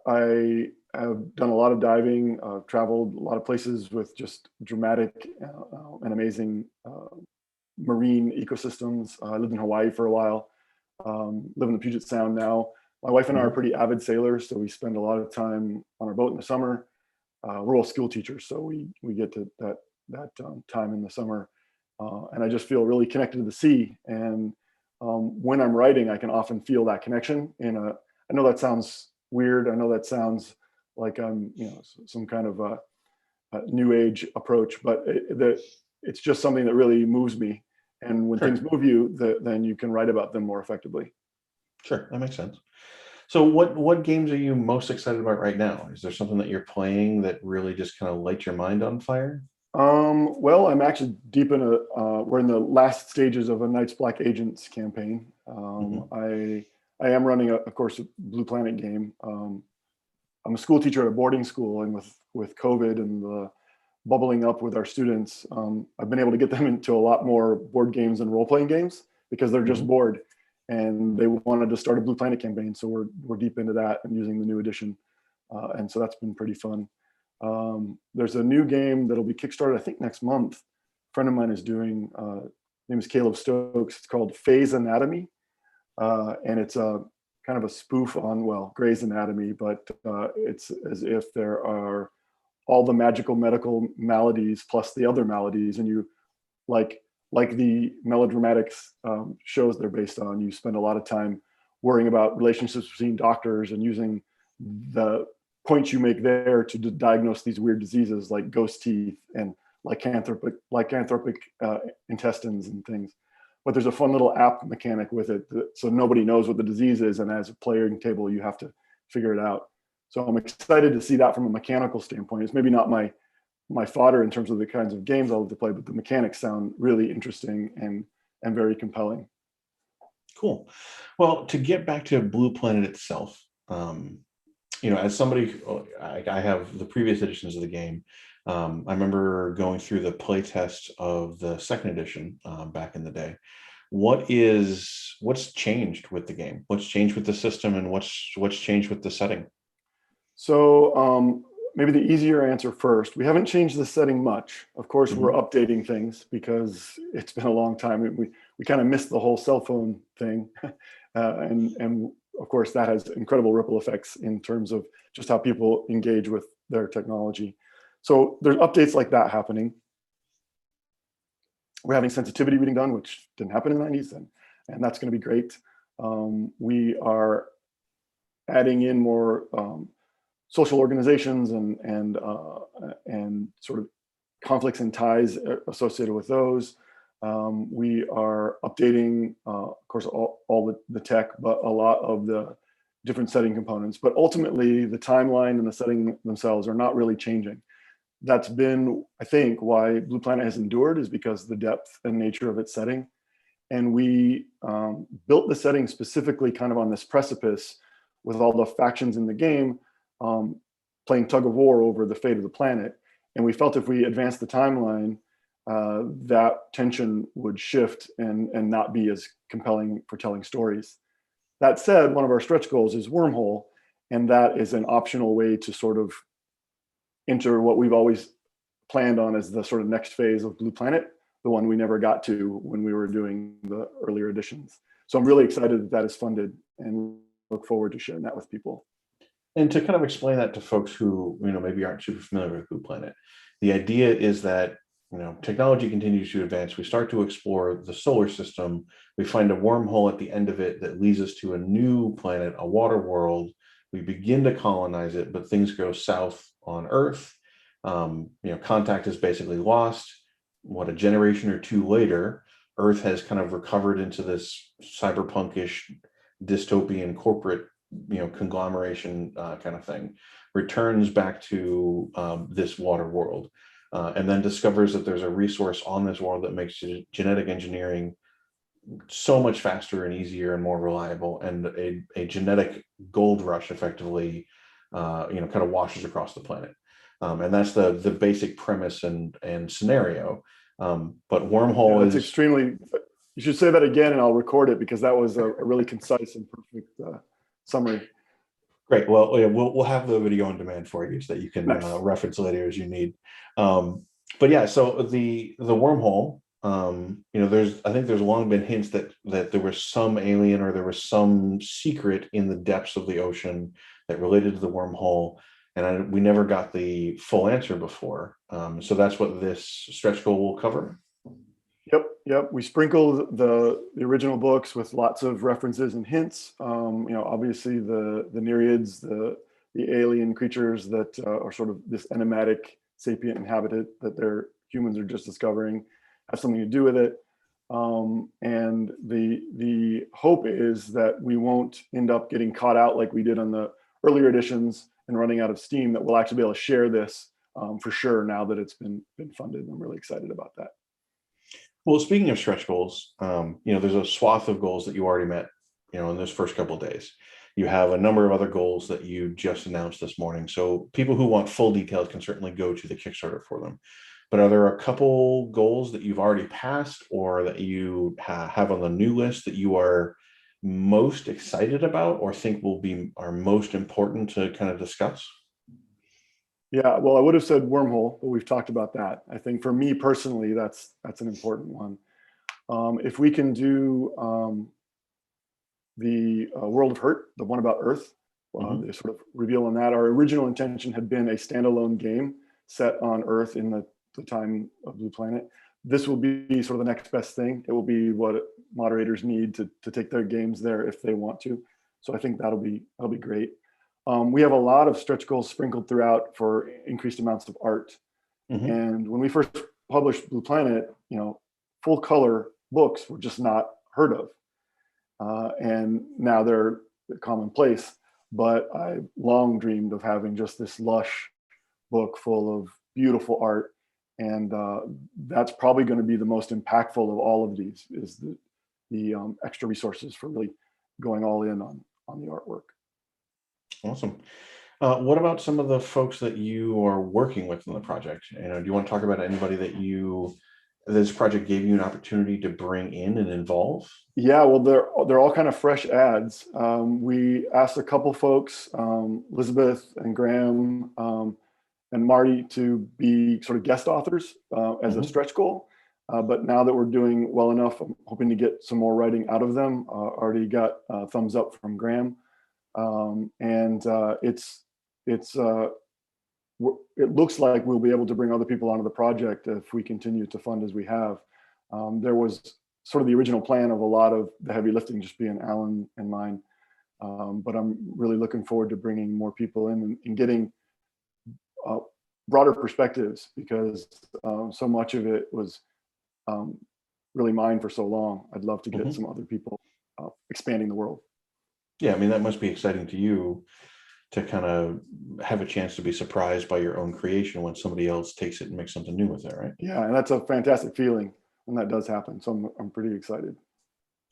[SPEAKER 5] I have done a lot of diving, traveled a lot of places with just dramatic and amazing marine ecosystems. I lived in Hawaii for a while, live in the Puget Sound now. My wife and I are pretty avid sailors, so we spend a lot of time on our boat in the summer. We're all school teachers, so we get to that time in the summer, and I just feel really connected to the sea. And when I'm writing, I can often feel that connection. I know that sounds weird. I know that sounds like I'm, some kind of a new age approach, but it's just something that really moves me. And when things move you, then you can write about them more effectively.
[SPEAKER 3] Sure, that makes sense. So what games are you most excited about right now? Is there something that you're playing that really just kind of lights your mind on fire?
[SPEAKER 5] Well, I'm actually deep in we're in the last stages of a Night's Black Agents campaign. I am running, of course, a Blue Planet game. I'm a school teacher at a boarding school, and with COVID and the bubbling up with our students, I've been able to get them into a lot more board games and role-playing games because they're just bored, and they wanted to start a Blue Planet campaign. So we're deep into that and using the new edition, and so that's been pretty fun. There's a new game that'll be Kickstarted, I think, next month. A friend of mine is doing. Name is Caleb Stokes. It's called Phase Anatomy, and it's a kind of a spoof on, well, Grey's Anatomy, but it's as if there are all the magical medical maladies plus the other maladies, and you like the melodramatic shows they're based on. You spend a lot of time worrying about relationships between doctors and using the points you make there to diagnose these weird diseases like ghost teeth and lycanthropic intestines and things. But there's a fun little app mechanic with it, so nobody knows what the disease is, and as a playing table, you have to figure it out. So I'm excited to see that from a mechanical standpoint. It's maybe not my fodder in terms of the kinds of games I'll have to play, but the mechanics sound really interesting and very compelling.
[SPEAKER 3] Cool. Well, to get back to Blue Planet itself, as somebody, I have the previous editions of the game. I remember going through the playtest of the second edition back in the day. What's changed with the game? What's changed with the system, and what's changed with the setting?
[SPEAKER 5] So maybe the easier answer first. We haven't changed the setting much. Of course, we're updating things because it's been a long time. We kind of missed the whole cell phone thing, and of course that has incredible ripple effects in terms of just how people engage with their technology. So there's updates like that happening. We're having sensitivity reading done, which didn't happen in the 90s, and that's going to be great. We are adding in more social organizations and sort of conflicts and ties associated with those. We are updating, of course, all the tech, but a lot of the different setting components. But ultimately, the timeline and the setting themselves are not really changing. That's been, I think, why Blue Planet has endured, is because of the depth and nature of its setting. And we built the setting specifically kind of on this precipice with all the factions in the game playing tug of war over the fate of the planet. And we felt if we advanced the timeline, that tension would shift and not be as compelling for telling stories. That said, one of our stretch goals is Wormhole, and that is an optional way to sort of enter what we've always planned on as the sort of next phase of Blue Planet, the one we never got to when we were doing the earlier editions. So I'm really excited that is funded and look forward to sharing that with people.
[SPEAKER 3] And to kind of explain that to folks who maybe aren't super familiar with Blue Planet, the idea is that technology continues to advance. We start to explore the solar system. We find a wormhole at the end of it that leads us to a new planet, a water world. We begin to colonize it, but things go south on Earth. Contact is basically lost. A generation or two later, Earth has kind of recovered into this cyberpunkish, dystopian corporate, conglomeration kind of thing, returns back to this water world, and then discovers that there's a resource on this world that makes genetic engineering so much faster and easier and more reliable, and a genetic gold rush effectively kind of washes across the planet. And that's the basic premise and scenario. But Wormhole is
[SPEAKER 5] extremely, you should say that again and I'll record it, because that was a really concise and perfect summary.
[SPEAKER 3] Great. Well, we'll have the video on demand for you so that you can reference later as you need. But yeah, so the Wormhole I think there's long been hints that there was some alien or there was some secret in the depths of the ocean that related to the wormhole, and we never got the full answer before. So that's what this stretch goal will cover.
[SPEAKER 5] Yep. We sprinkled the original books with lots of references and hints. Obviously the Nereids, the alien creatures that are sort of this enigmatic sapient inhabitant that their humans are just discovering, have something to do with it. And the hope is that we won't end up getting caught out like we did on the earlier editions and running out of steam, that we'll actually be able to share this for sure now that it's been funded. I'm really excited about that.
[SPEAKER 3] Well, speaking of stretch goals, there's a swath of goals that you already met, in those first couple of days. You have a number of other goals that you just announced this morning. So people who want full details can certainly go to the Kickstarter for them. But are there a couple goals that you've already passed or that you have on the new list that you are most excited about or think are most important to kind of discuss?
[SPEAKER 5] Yeah, well, I would have said wormhole, but we've talked about that. I think for me personally, that's an important one. If we can do the World of Hurt, the one about Earth, they sort of reveal on that. Our original intention had been a standalone game set on Earth in the time of Blue Planet. This will be sort of the next best thing. It will be what moderators need to take their games there if they want to. So I think that'll be great. We have a lot of stretch goals sprinkled throughout for increased amounts of art. And when we first published Blue Planet, full color books were just not heard of. And now they're commonplace, but I long dreamed of having just this lush book full of beautiful art. And that's probably going to be the most impactful of all of these, is the extra resources for really going all in on the artwork.
[SPEAKER 3] Awesome. What about some of the folks that you are working with in the project? Do you want to talk about anybody that this project gave you an opportunity to bring in and involve? Yeah,
[SPEAKER 5] well, they're all kind of fresh ads. We asked a couple folks, Elizabeth and Graham and Marty, to be sort of guest authors as a stretch goal. But now that we're doing well enough, I'm hoping to get some more writing out of them. Already got a thumbs up from Graham. It looks like we'll be able to bring other people onto the project if we continue to fund as we have. There was sort of the original plan of a lot of the heavy lifting just being Alan and mine. But I'm really looking forward to bringing more people in and getting broader perspectives, because so much of it was really mine for so long. I'd love to get some other people expanding the world.
[SPEAKER 3] Yeah, I mean, that must be exciting to you to kind of have a chance to be surprised by your own creation when somebody else takes it and makes something new with it, right?
[SPEAKER 5] Yeah, and that's a fantastic feeling when that does happen. So I'm pretty excited.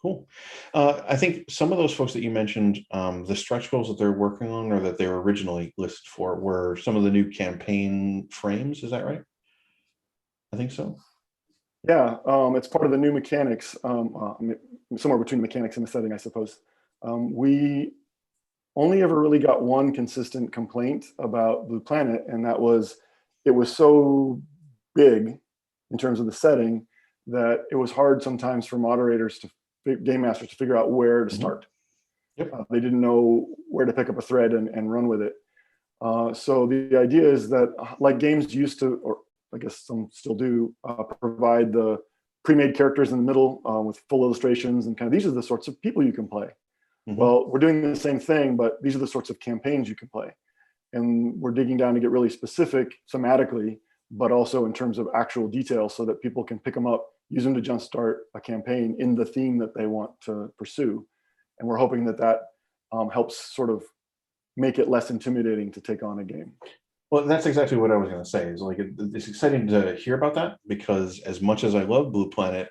[SPEAKER 3] Cool. I think some of those folks that you mentioned, the stretch goals that they're working on or that they were originally listed for were some of the new campaign frames. Is that right? I think so.
[SPEAKER 5] Yeah, it's part of the new mechanics, somewhere between the mechanics and the setting, I suppose. We only ever really got one consistent complaint about Blue Planet, and that was it was so big in terms of the setting that it was hard sometimes for moderators game masters to figure out where to start. They didn't know where to pick up a thread and run with it. So the idea is that, like games used to, or I guess some still do, provide the pre-made characters in the middle with full illustrations and kind of these are the sorts of people you can play. Well, we're doing the same thing, but these are the sorts of campaigns you can play. And we're digging down to get really specific thematically, but also in terms of actual details so that people can pick them up, use them to jumpstart a campaign in the theme that they want to pursue. And we're hoping that helps sort of make it less intimidating to take on a game.
[SPEAKER 3] Well, that's exactly what I was going to say. Is like it's exciting to hear about that, because as much as I love Blue Planet,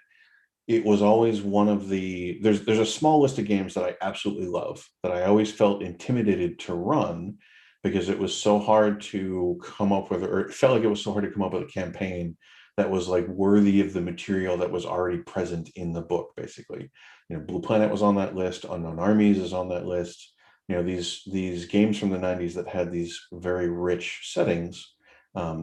[SPEAKER 3] it was always one of the there's a small list of games that I absolutely love that I always felt intimidated to run because it was so hard to come up with, or it felt like it was so hard to come up with a campaign that was like worthy of the material that was already present in the book. Basically, Blue Planet was on that list. Unknown Armies is on that list. These games from the 90s that had these very rich settings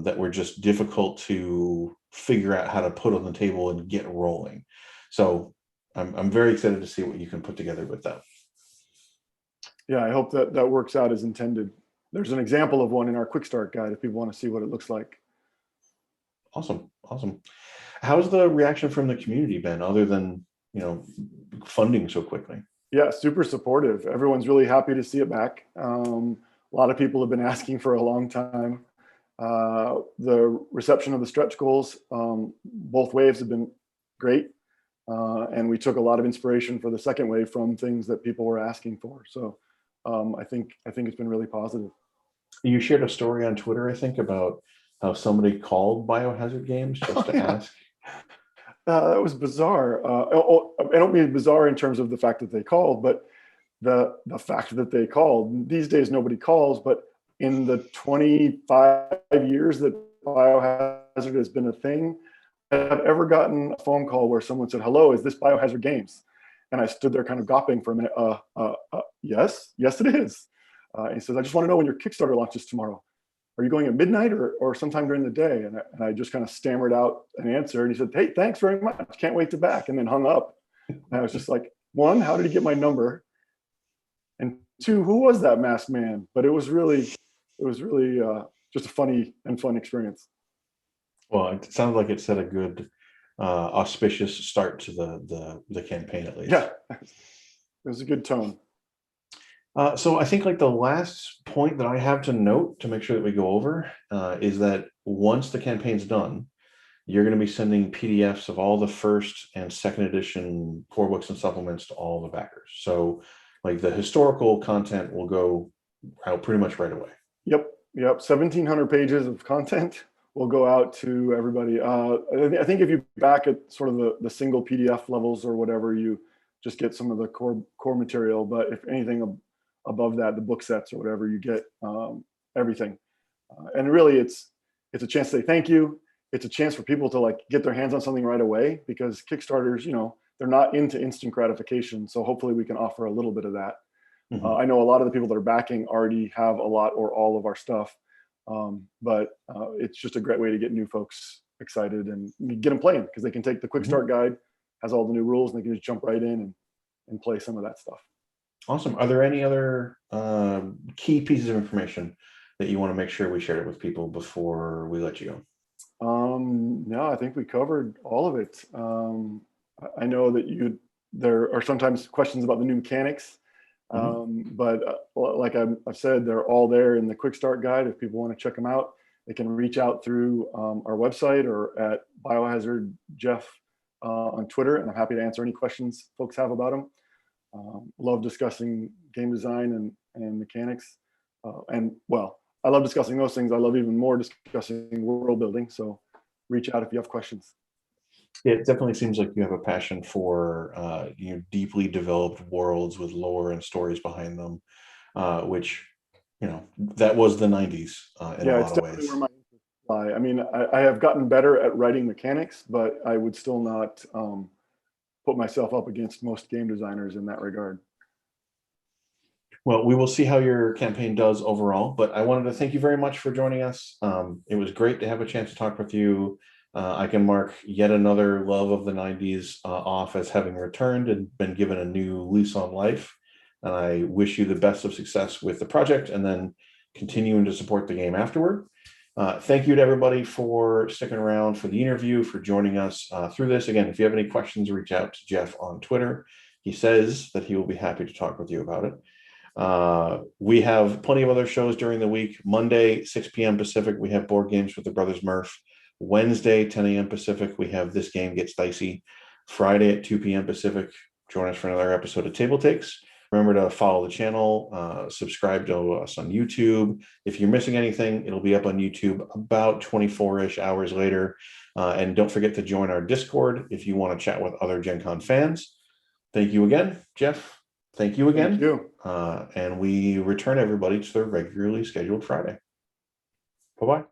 [SPEAKER 3] that were just difficult to figure out how to put on the table and get rolling. So I'm very excited to see what you can put together with that.
[SPEAKER 5] Yeah, I hope that works out as intended. There's an example of one in our quick start guide if people want to see what it looks like.
[SPEAKER 3] Awesome. How's the reaction from the community been, other than, funding so quickly?
[SPEAKER 5] Yeah, super supportive. Everyone's really happy to see it back. A lot of people have been asking for a long time. The reception of the stretch goals, both waves have been great. And we took a lot of inspiration for the second wave from things that people were asking for. So I think it's been really positive.
[SPEAKER 3] You shared a story on Twitter, I think, about how somebody called Biohazard Games just to ask.
[SPEAKER 5] That was bizarre. I don't mean bizarre in terms of the fact that they called, but the fact that they called. These days, nobody calls, but in the 25 years that Biohazard has been a thing, I've ever gotten a phone call where someone said, "Hello, is this Biohazard Games?" And I stood there kind of gawping for a minute. Yes, it is. He says, "I just want to know when your Kickstarter launches tomorrow. Are you going at midnight or sometime during the day?" And I just kind of stammered out an answer. And he said, "Hey, thanks very much. Can't wait to back." And then hung up. And I was just like, one, how did he get my number? And two, who was that masked man? But it was really just a funny and fun experience.
[SPEAKER 3] Well, it sounds like it set a good, auspicious start to the campaign, at least.
[SPEAKER 5] Yeah, it was a good tone.
[SPEAKER 3] So I think like the last point that I have to note to make sure that we go over is that once the campaign's done, you're going to be sending PDFs of all the first and second edition core books and supplements to all the backers. So like the historical content will go out pretty much right away.
[SPEAKER 5] Yep. 1,700 pages of content will go out to everybody. I think if you back at sort of the single PDF levels or whatever, you just get some of the core material. But if anything above that, the book sets or whatever, you get everything. And really, it's a chance to say thank you. It's a chance for people to like get their hands on something right away, because Kickstarters, they're not into instant gratification. So hopefully we can offer a little bit of that. Mm-hmm. I know a lot of the people that are backing already have a lot or all of our stuff. But it's just a great way to get new folks excited and get them playing, because they can take the quick start guide, has all the new rules, and they can just jump right in and play some of that stuff.
[SPEAKER 3] Awesome. Are there any other key pieces of information that you want to make sure we share it with people before we let you go?
[SPEAKER 5] No, I think we covered all of it. I know that there are sometimes questions about the new mechanics. But like I've said, they're all there in the quick start guide. If people want to check them out, they can reach out through our website or at Biohazard Jeff on Twitter, and I'm happy to answer any questions folks have about them. Love discussing game design and mechanics, I love discussing those things. I love even more discussing world building, so reach out if you have questions.
[SPEAKER 3] Yeah, it definitely seems like you have a passion for deeply developed worlds with lore and stories behind them, which that was the 90s in a lot of ways. Where my interests
[SPEAKER 5] lie. I mean, I have gotten better at writing mechanics, but I would still not put myself up against most game designers in that regard.
[SPEAKER 3] Well, we will see how your campaign does overall, but I wanted to thank you very much for joining us. It was great to have a chance to talk with you. I can mark yet another love of the 90s off as having returned and been given a new lease on life. And I wish you the best of success with the project and then continuing to support the game afterward. Thank you to everybody for sticking around for the interview, for joining us through this. Again, if you have any questions, reach out to Jeff on Twitter. He says that he will be happy to talk with you about it. We have plenty of other shows during the week. Monday, 6 p.m. Pacific, we have Board Games with the Brothers Murph. Wednesday, 10 a.m. Pacific, we have This Game Gets Dicey. Friday at 2 p.m. Pacific, join us for another episode of TableTakes. Remember to follow the channel, subscribe to us on YouTube. If you're missing anything, it'll be up on YouTube about 24-ish hours later. And don't forget to join our Discord if you want to chat with other Gen Con fans. Thank you again, Jeff. Thank you again.
[SPEAKER 5] Thank you.
[SPEAKER 3] And we return everybody to their regularly scheduled Friday. Bye-bye.